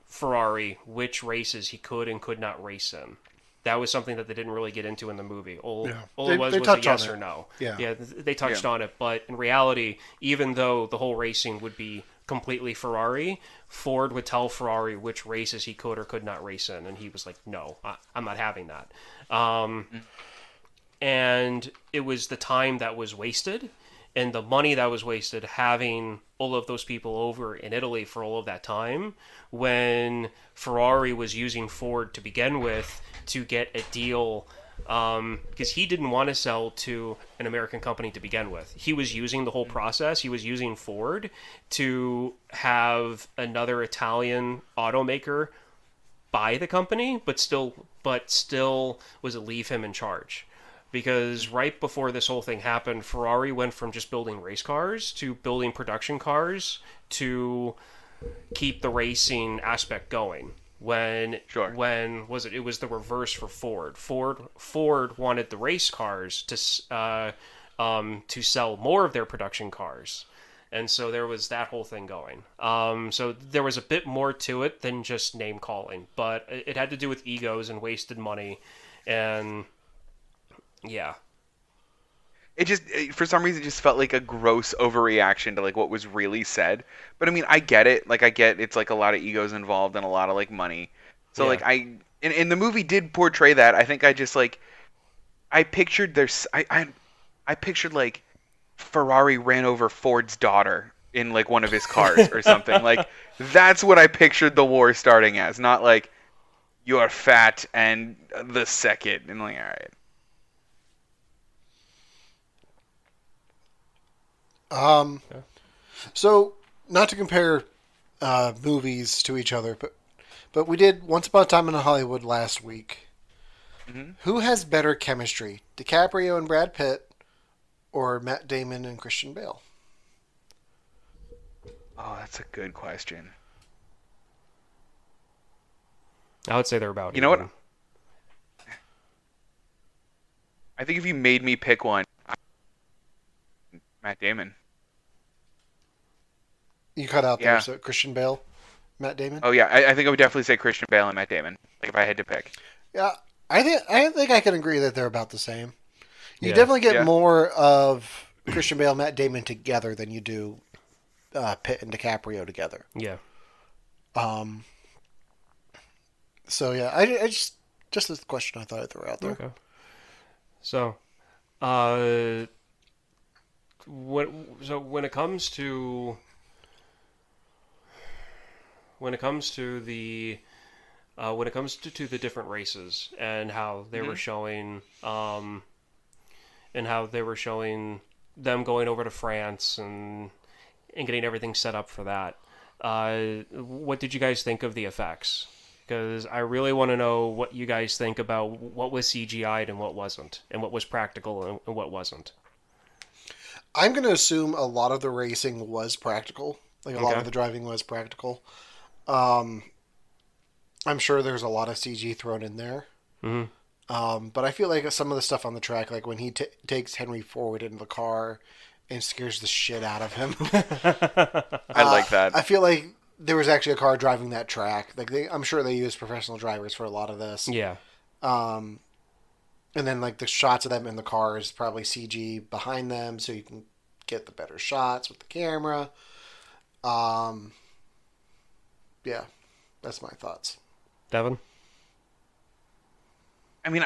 Ferrari which races he could and could not race in. That was something that they didn't really get into in the movie. All it was a yes or no. Yeah, they touched on it, but in reality, even though the whole racing would be completely Ferrari, Ford would tell Ferrari which races he could or could not race in, and he was like, no, I'm not having that. And it was the time that was wasted and the money that was wasted having all of those people over in Italy for all of that time, when Ferrari was using Ford to begin with to get a deal, because he didn't want to sell to an American company to begin with. He was using the whole process. He was using Ford to have another Italian automaker buy the company, but still was to leave him in charge. Because right before this whole thing happened, Ferrari went from just building race cars to building production cars to keep the racing aspect going. When was it? It was the reverse for Ford. Ford wanted the race cars to sell more of their production cars, and so there was that whole thing going. So there was a bit more to it than just name calling, but it had to do with egos and wasted money, and yeah. It just, for some reason, it just felt like a gross overreaction to like what was really said. But I mean, I get it. Like, I get it's like a lot of egos involved and a lot of like money. So Yeah. like and the movie did portray that. I think I just like, I pictured I pictured like Ferrari ran over Ford's daughter in like one of his cars or something. Like, that's what I pictured the war starting as, not like you're fat and the second and like, all right. So, not to compare movies to each other, but we did Once Upon a Time in Hollywood last week. Mm-hmm. Who has better chemistry, DiCaprio and Brad Pitt, or Matt Damon and Christian Bale? Oh, that's a good question. I would say they're about You know what? even. I think if you made me pick one, Matt Damon. You cut out there, Yeah. so Christian Bale, Matt Damon. Oh yeah, I think I would definitely say Christian Bale and Matt Damon. Like if I had to pick. Yeah, I think I can agree that they're about the same. You Yeah. definitely get Yeah. more of Christian Bale, Matt Damon together than you do Pitt and DiCaprio together. Yeah. So yeah, I just as a question I thought I'd throw out there. Okay. So, when it comes to the to the different races and how they were showing them going over to France and getting everything set up for that. What did you guys think of the effects? Because I really want to know what you guys think about what was CGI'd and what wasn't, and what was practical and what wasn't. I'm going to assume a lot of the racing was practical. Like a lot Okay. of the driving was practical. I'm sure there's a lot of CG thrown in there. Mm-hmm. But I feel like some of the stuff on the track, like when he takes Henry Ford into the car and scares the shit out of him. I like that. I feel like there was actually a car driving that track. Like I'm sure they used professional drivers for a lot of this. Yeah. And then like the shots of them in the car is probably CG behind them, so you can get the better shots with the camera. Yeah, that's my thoughts. Devin? I mean,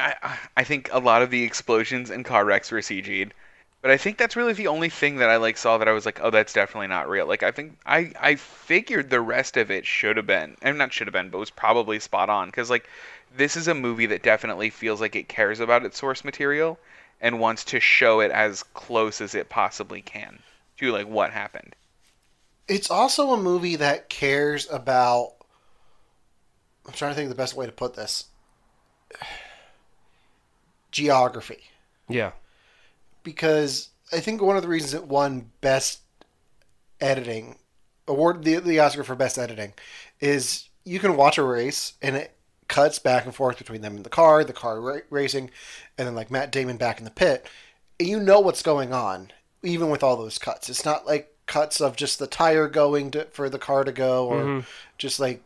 I think a lot of the explosions and car wrecks were CG'd, but I think that's really the only thing that I like saw that I was like, oh, that's definitely not real. Like I think I figured the rest of it should have been, and not should have been, but was probably spot on because like this is a movie that definitely feels like it cares about its source material and wants to show it as close as it possibly can to like what happened. It's also a movie that cares about. I'm trying to think of the best way to put this. Geography. Yeah. Because I think one of the reasons it won Best Editing, award the Oscar for Best Editing, is you can watch a race and it cuts back and forth between them in the car racing, and then like Matt Damon back in the pit. And you know what's going on, even with all those cuts. It's not like cuts of just the tire going for the car to go, or just like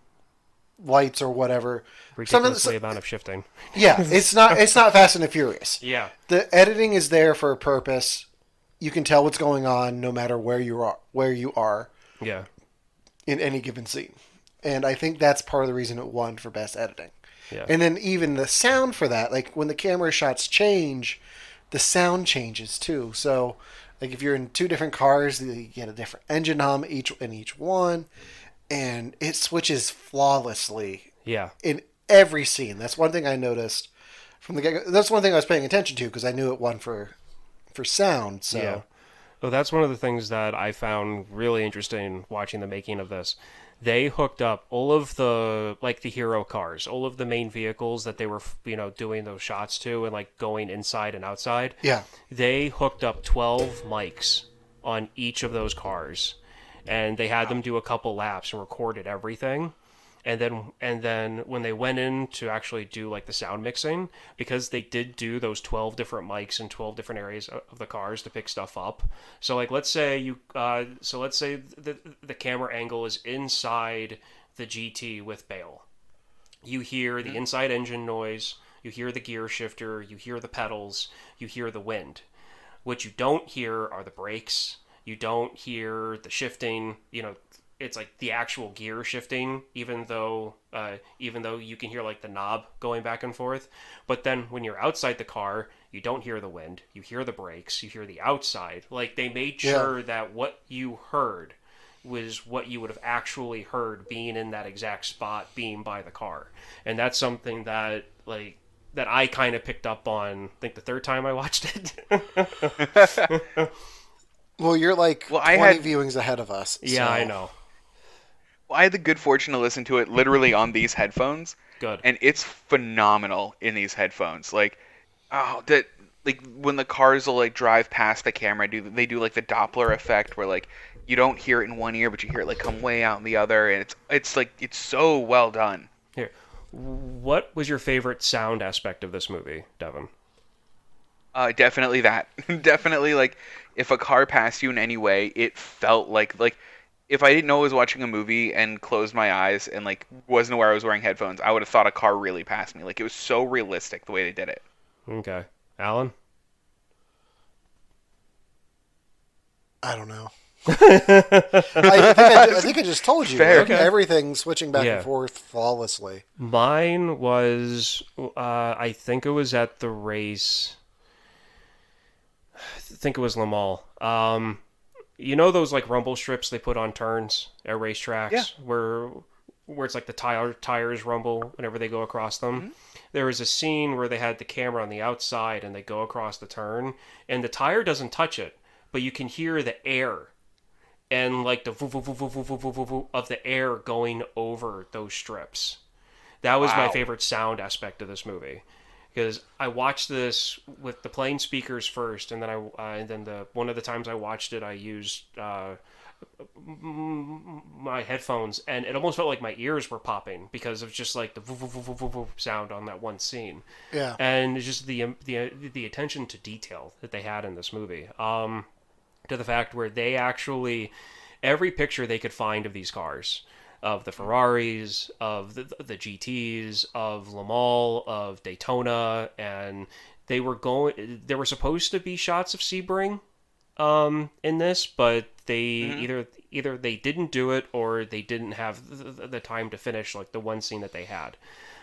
lights or whatever. Ridiculously amount of shifting. Yeah, it's not Fast and the Furious. Yeah. The editing is there for a purpose. You can tell what's going on no matter where you are Yeah. in any given scene. And I think that's part of the reason it won for Best Editing. Yeah. And then even the sound for that, like when the camera shots change, the sound changes too. So like if you're in two different cars, you get a different engine hum in each one, and it switches flawlessly. Yeah. In every scene. That's one thing I noticed from the get-go. That's one thing I was paying attention to because I knew it won for sound. So Yeah. Well, that's one of the things that I found really interesting watching the making of this. They hooked up all of the the hero cars, all of the main vehicles that they were doing those shots to and like going inside and outside. yeah, They hooked up 12 mics on each of those cars, and they had them do a couple laps and recorded everything. And then when they went in to actually do like the sound mixing, because they did do those 12 different mics in 12 different areas of the cars to pick stuff up. So like let's say the camera angle is inside the GT with Bale. You hear the inside engine noise, you hear the gear shifter, you hear the pedals, you hear the wind. What you don't hear are the brakes. You don't hear the shifting, it's like the actual gear shifting, even though you can hear like the knob going back and forth. But then when you're outside the car, you don't hear the wind. You hear the brakes. You hear the outside. Like they made sure that what you heard was what you would have actually heard being in that exact spot, being by the car. And that's something that I kind of picked up on, I think the third time I watched it. well, you're like 20 viewings ahead of us. Yeah, so. I know. Well, I had the good fortune to listen to it literally on these headphones. Good. And it's phenomenal in these headphones. Like, when the cars will like drive past the camera, they do like the Doppler effect where like you don't hear it in one ear, but you hear it like come way out in the other, and it's so well done. Here, what was your favorite sound aspect of this movie, Devon? Definitely that. Definitely like if a car passed you in any way, it felt like if I didn't know I was watching a movie and closed my eyes and like wasn't aware I was wearing headphones, I would have thought a car really passed me. Like it was so realistic the way they did it. Okay. Alan? I don't know. I think I just told you. Fair. Like, Okay. Everything switching back Yeah. and forth flawlessly. Mine was, I think it was at the race. I think it was Le Mans. You know those like rumble strips they put on turns at racetracks, Yeah. where it's like the tires rumble whenever they go across them. Mm-hmm. There was a scene where they had the camera on the outside and they go across the turn, and the tire doesn't touch it, but you can hear the air and like the voo, voo, voo, voo, voo, voo, voo, voo, voo of the air going over those strips. That was my Wow. favorite sound aspect of this movie, because I watched this with the plain speakers first, and then one of the times I watched it, I used my headphones, and it almost felt like my ears were popping because of just like the voo, voo, voo, voo, voo, voo sound on that one scene. Yeah. And it's just the attention to detail that they had in this movie. To the fact where they actually, every picture they could find of these cars, of the Ferraris, of the GTs, of Le Mans, of Daytona, and there were supposed to be shots of Sebring in this, but they either they didn't do it or they didn't have the time to finish like the one scene that they had.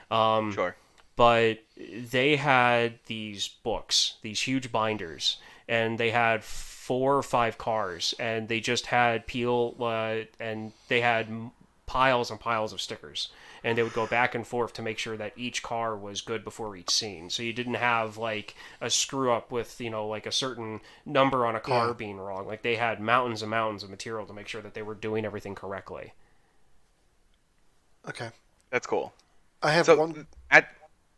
Sure. but they had these books, these huge binders, and they had 4 or 5 cars, and they just had and they had piles and piles of stickers, and they would go back and forth to make sure that each car was good before each scene. So you didn't have like a screw up with, like a certain number on a car being wrong. Like they had mountains and mountains of material to make sure that they were doing everything correctly. Okay. That's cool. I have So one.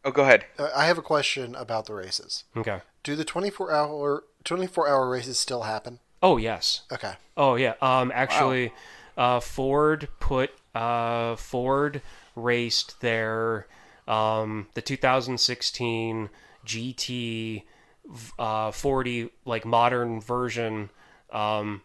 oh, go ahead. I have a question about the races. Okay. Do the 24-hour races still happen? Oh yes. Okay. Oh yeah. Actually, Ford raced their the 2016 GT 40 like modern version of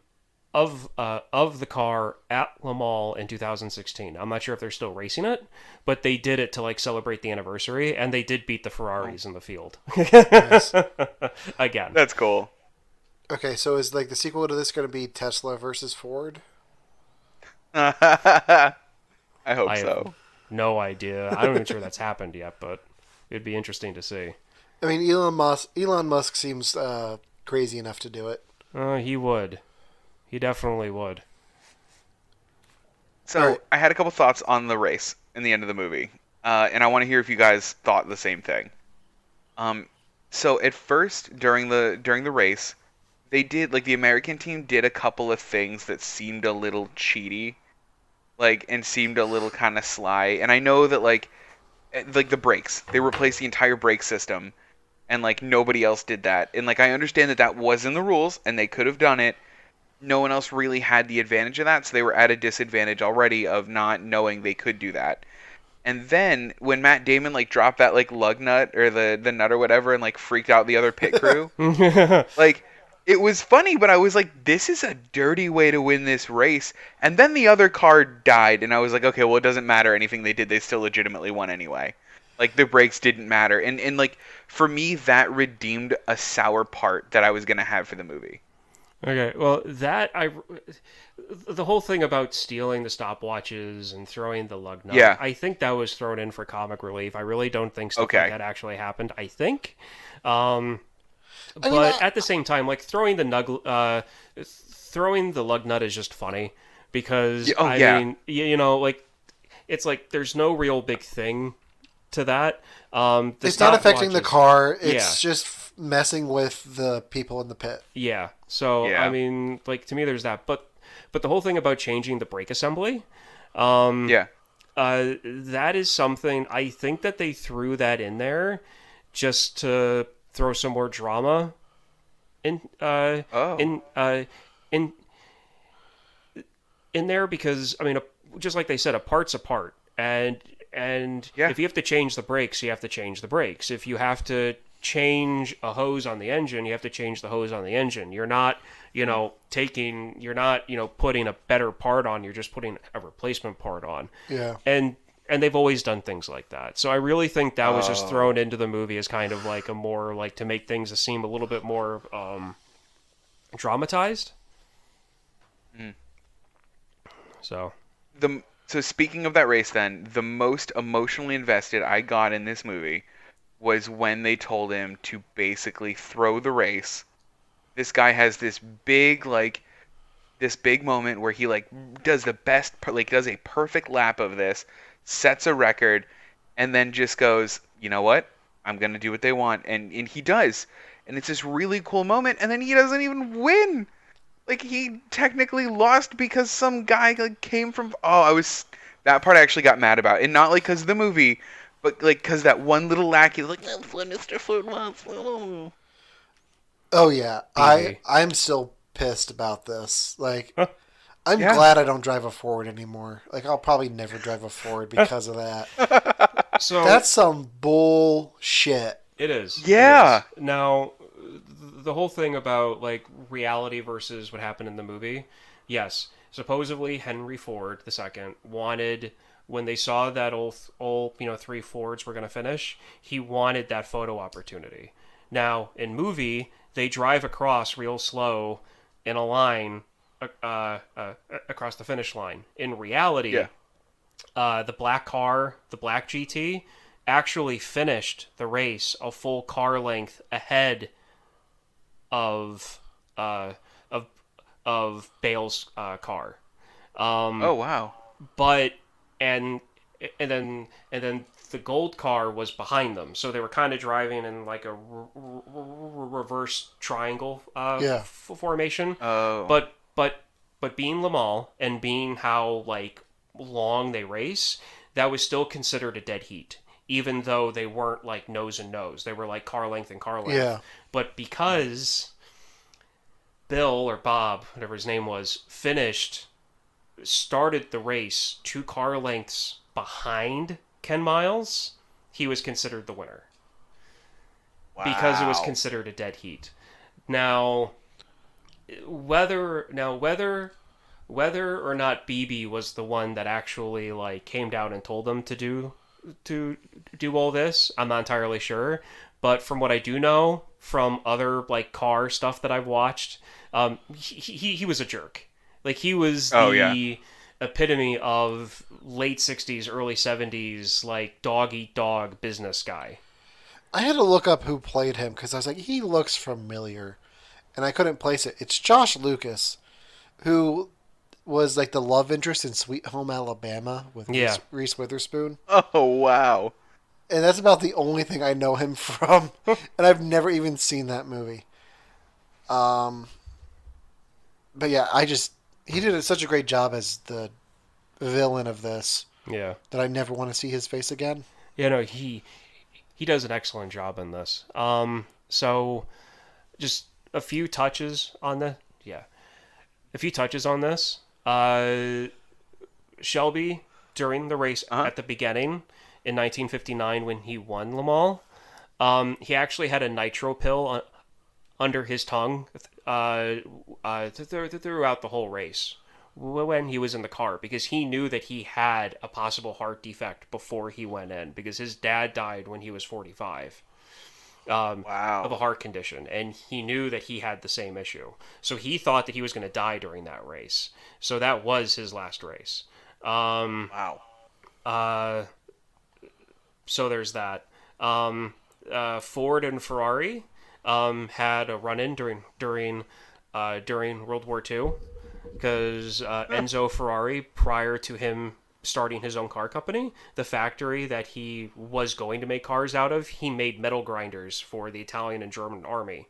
the car at Le Mans in 2016. I'm not sure if they're still racing it, but they did it to like celebrate the anniversary, and they did beat the Ferraris in the field. Nice. Again. That's cool. Okay, so is like the sequel to this going to be Tesla versus Ford? I hope I so. have no idea. I'm not even sure that's happened yet, but it'd be interesting to see. I mean, Elon Musk seems crazy enough to do it. He would. He definitely would. So Alright. I had a couple thoughts on the race in the end of the movie, and I want to hear if you guys thought the same thing. So at first during the race, they did like the American team did a couple of things that seemed a little cheaty, and seemed a little kind of sly. And I know that like the brakes, they replaced the entire brake system, and like nobody else did that. And like I understand that was in the rules, and they could have done it. No one else really had the advantage of that, so they were at a disadvantage already of not knowing they could do that. And then when Matt Damon like dropped that like lug nut or the nut or whatever and like freaked out the other pit crew, like it was funny, but I was like, this is a dirty way to win this race. And then the other car died, and I was like, okay, well it doesn't matter anything they did, they still legitimately won anyway. Like the brakes didn't matter, and like for me that redeemed a sour part that I was gonna have for the movie. Okay, well, the whole thing about stealing the stopwatches and throwing the lug nut, Yeah. I think that was thrown in for comic relief. I really don't think stuff Okay. like that actually happened. I think, but mean, at the same time, like throwing the lug nut is just funny because Oh, I yeah. mean, like it's like there's no real big thing to that. It's not affecting the stopwatches- car. It's Yeah. just messing with the people in the pit. Yeah. So Yeah. I mean, like to me, there's that. But the whole thing about changing the brake assembly, Yeah. that is something I think that they threw that in there just to throw some more drama in in there because I mean, just like they said, a part's a part, and Yeah. if you have to change the brakes, you have to change the brakes. If you have to change a hose on the engine, you have to change the hose on the engine. You're not, putting a better part on, you're just putting a replacement part on. Yeah. And they've always done things like that. So I really think that was just thrown into the movie as kind of like a more like to make things seem a little bit more dramatized. So So speaking of that race then, the most emotionally invested I got in this movie was when they told him to basically throw the race. This guy has this big moment where he like does the best, like does a perfect lap of this, sets a record, and then just goes, you know what? I'm gonna do what they want, and he does, and it's this really cool moment, and then he doesn't even win. Like he technically lost because some guy like came from. That part I actually got mad about, and not like because of the movie. But, like, because that one little lackey was like, that's what Mr. Food wants. Oh yeah, Easy. I'm still pissed about this. Like, I'm Yeah. glad I don't drive a Ford anymore. Like, I'll probably never drive a Ford because of that. so That's some bullshit. it is. Yeah. It is. Now, the whole thing about like reality versus what happened in the movie. Yes, supposedly Henry Ford II wanted. When they saw that all 3 Fords were going to finish, he wanted that photo opportunity. Now, in movie, they drive across real slow in a line across the finish line. In reality, Yeah. the black car, the black GT, actually finished the race a full car length ahead of uh, of Bale's car. Oh wow. But and and then the gold car was behind them, so they were kind of driving in like a reverse triangle Yeah. formation. Oh. But being Le Mans and being how like long they race, that was still considered a dead heat, even though they weren't like nose and nose. They were like car length and car length. Yeah. But because Bill or Bob, whatever his name was, started the race 2 car lengths behind Ken Miles, he was considered the winner Wow. because it was considered a dead heat. Now, whether or not BB was the one that actually like came down and told them to do all this, I'm not entirely sure. But from what I do know from other like car stuff that I've watched, he was a jerk. Like he was the epitome of late 60s, early 70s, like dog eat dog business guy. I had to look up who played him because I was like, he looks familiar, and I couldn't place it. It's Josh Lucas, who was like the love interest in Sweet Home Alabama with Reese Witherspoon. Oh wow. And that's about the only thing I know him from, and I've never even seen that movie. But yeah, he did such a great job as the villain of this. Yeah. That I never want to see his face again. Yeah, no, he does an excellent job in this. So just a few touches on this. Shelby during the race at the beginning in 1959 when he won Le Mans, he actually had a nitro pill under his tongue throughout the whole race when he was in the car, because he knew that he had a possible heart defect before he went in, because his dad died when he was 45 Wow. of a heart condition, and he knew that he had the same issue. So he thought that he was going to die during that race. So that was his last race. Wow. So there's that. Ford and Ferrari had a run-in during World War II, because Enzo Ferrari, prior to him starting his own car company, the factory that he was going to make cars out of, he made metal grinders for the Italian and German army.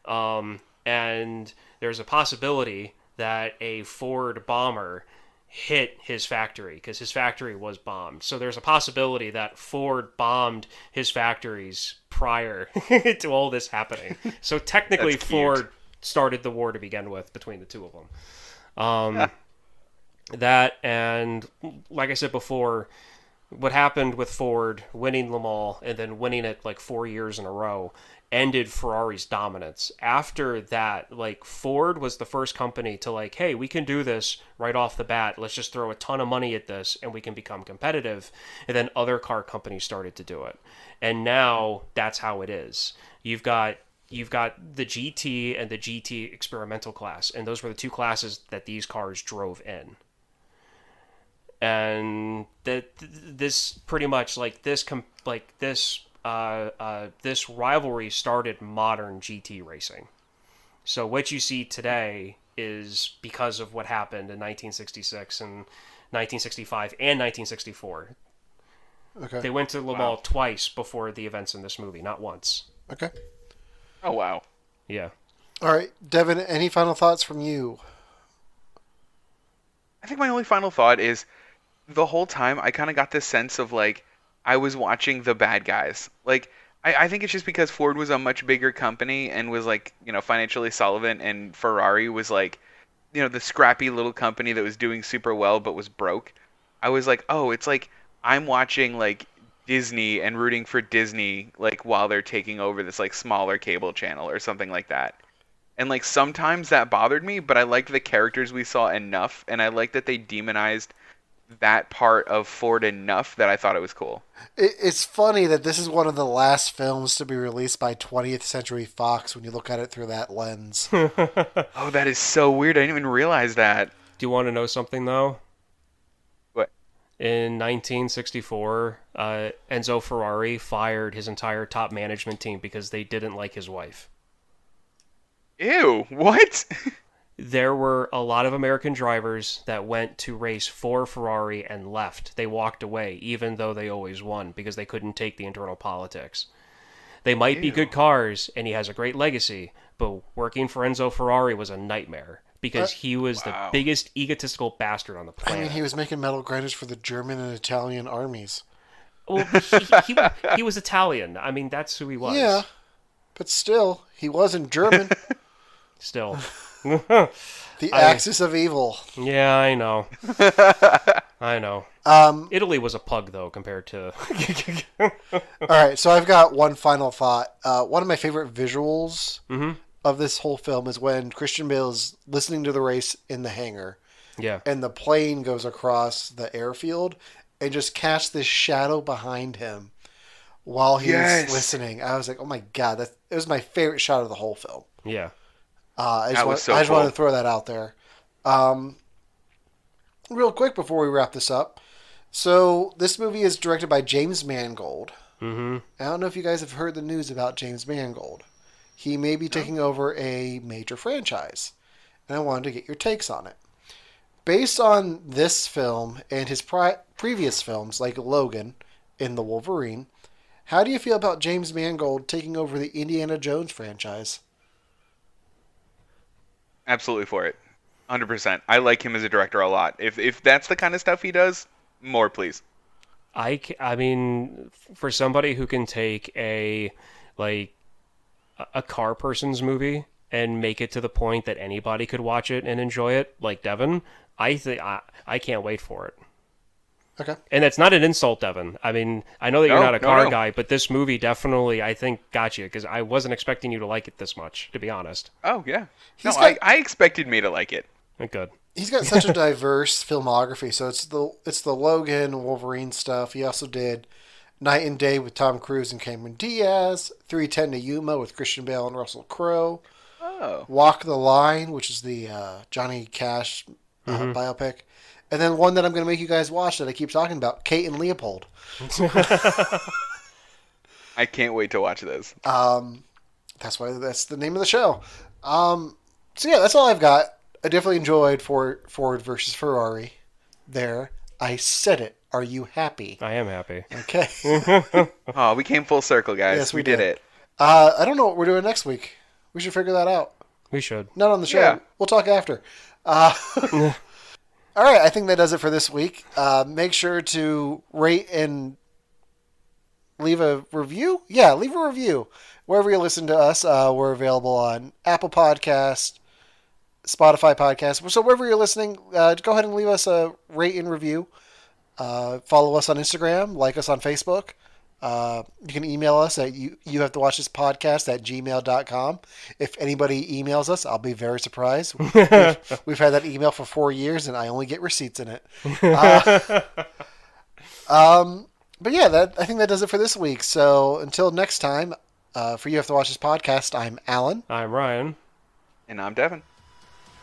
And there's a possibility that a Ford bomber hit his factory, because his factory was bombed. So there's a possibility that Ford bombed his factories prior to all this happening. So technically Ford started the war to begin with between the two of them. That, and like I said before, what happened with Ford winning Le Mans and then winning it like 4 years in a row ended Ferrari's dominance. After that, like, Ford was the first company to like, hey, we can do this right off the bat. Let's just throw a ton of money at this and we can become competitive. And then other car companies started to do it. And now that's how it is. You've got the GT and the GT experimental class, and those were the two classes that these cars drove in. And this pretty much like this rivalry started modern GT racing. So what you see today is because of what happened in 1966 and 1965 and 1964. Okay. They went to Le Mans twice before the events in this movie, not once. Okay. Oh wow. Yeah. All right, Devin, any final thoughts from you? I think my only final thought is, the whole time I kind of got this sense of like I was watching the bad guys. Like I think it's just because Ford was a much bigger company and was like, financially solvent, and Ferrari was like, the scrappy little company that was doing super well but was broke. I was like, oh, it's like I'm watching like Disney and rooting for Disney like while they're taking over this like smaller cable channel or something like that. And like sometimes that bothered me, but I liked the characters we saw enough, and I liked that they demonized that part of Ford enough that I thought it was cool. It's funny that this is one of the last films to be released by 20th Century Fox when you look at it through that lens. Oh, that is so weird. I didn't even realize that. Do you want to know something though? What? In 1964, Enzo Ferrari fired his entire top management team because they didn't like his wife. Ew, what? There were a lot of American drivers that went to race for Ferrari and left. They walked away, even though they always won, because they couldn't take the internal politics. They might be good cars, and he has a great legacy, but working for Enzo Ferrari was a nightmare, because he was the biggest egotistical bastard on the I planet. mean, he was making metal grinders for the German and Italian armies. Well, he was Italian. I mean, that's who he was. Yeah, but still, he wasn't German. Still. The axis of evil. Yeah, I know. I know. Italy was a pug, though, compared to... All right, so I've got one final thought. One of my favorite visuals of this whole film is when Christian Bale is listening to the race in the hangar. Yeah. And the plane goes across the airfield and just casts this shadow behind him while he's listening. I was like, oh my God, it was my favorite shot of the whole film. Yeah. I just wanted to throw that out there. Real quick before we wrap this up. So this movie is directed by James Mangold. Mm-hmm. I don't know if you guys have heard the news about James Mangold. He may be taking over a major franchise. And I wanted to get your takes on it. Based on this film and his previous films like Logan and The Wolverine, how do you feel about James Mangold taking over the Indiana Jones franchise? Absolutely for it. 100%. I like him as a director a lot. If that's the kind of stuff he does, more please. I mean, for somebody who can take a car person's movie and make it to the point that anybody could watch it and enjoy it, like Devon, I can't wait for it. Okay. And that's not an insult, Devon. I mean, I know that you're not a car No. guy, but this movie definitely, I think, got you, because I wasn't expecting you to like it this much, to be honest. Oh, yeah. He's No, got- I expected me to like it. Good. He's got such a diverse filmography. So it's the Logan, Wolverine stuff. He also did Night and Day with Tom Cruise and Cameron Diaz, 3:10 to Yuma with Christian Bale and Russell Crowe, Oh. Walk the Line, which is the Johnny Cash biopic, and then one that I'm going to make you guys watch that I keep talking about, Kate and Leopold. I can't wait to watch this. That's the name of the show. So yeah, that's all I've got. I definitely enjoyed Ford versus Ferrari. There, I said it. Are you happy? I am happy. Okay. Oh, we came full circle, guys. Yes, we did did. it. I don't know what we're doing next week. We should figure that out. We should. Not on the show. Yeah. We'll talk after. All right, I think that does it for this week. Make sure to rate and leave a review. Yeah, leave a review. Wherever you listen to us, we're available on Apple Podcast, Spotify Podcast. So wherever you're listening, go ahead and leave us a rate and review. Follow us on Instagram, like us on Facebook. You can email us at you have to watch this podcast at gmail.com. If anybody emails us, I'll be very surprised. We've had that email for 4 years and I only get receipts in it. But yeah, I think that does it for this week. So until next time, for You Have to Watch This Podcast, I'm Alan. I'm Ryan. And I'm Devin.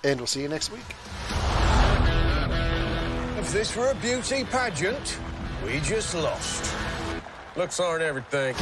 And we'll see you next week. If this were a beauty pageant, we just lost. Looks aren't everything.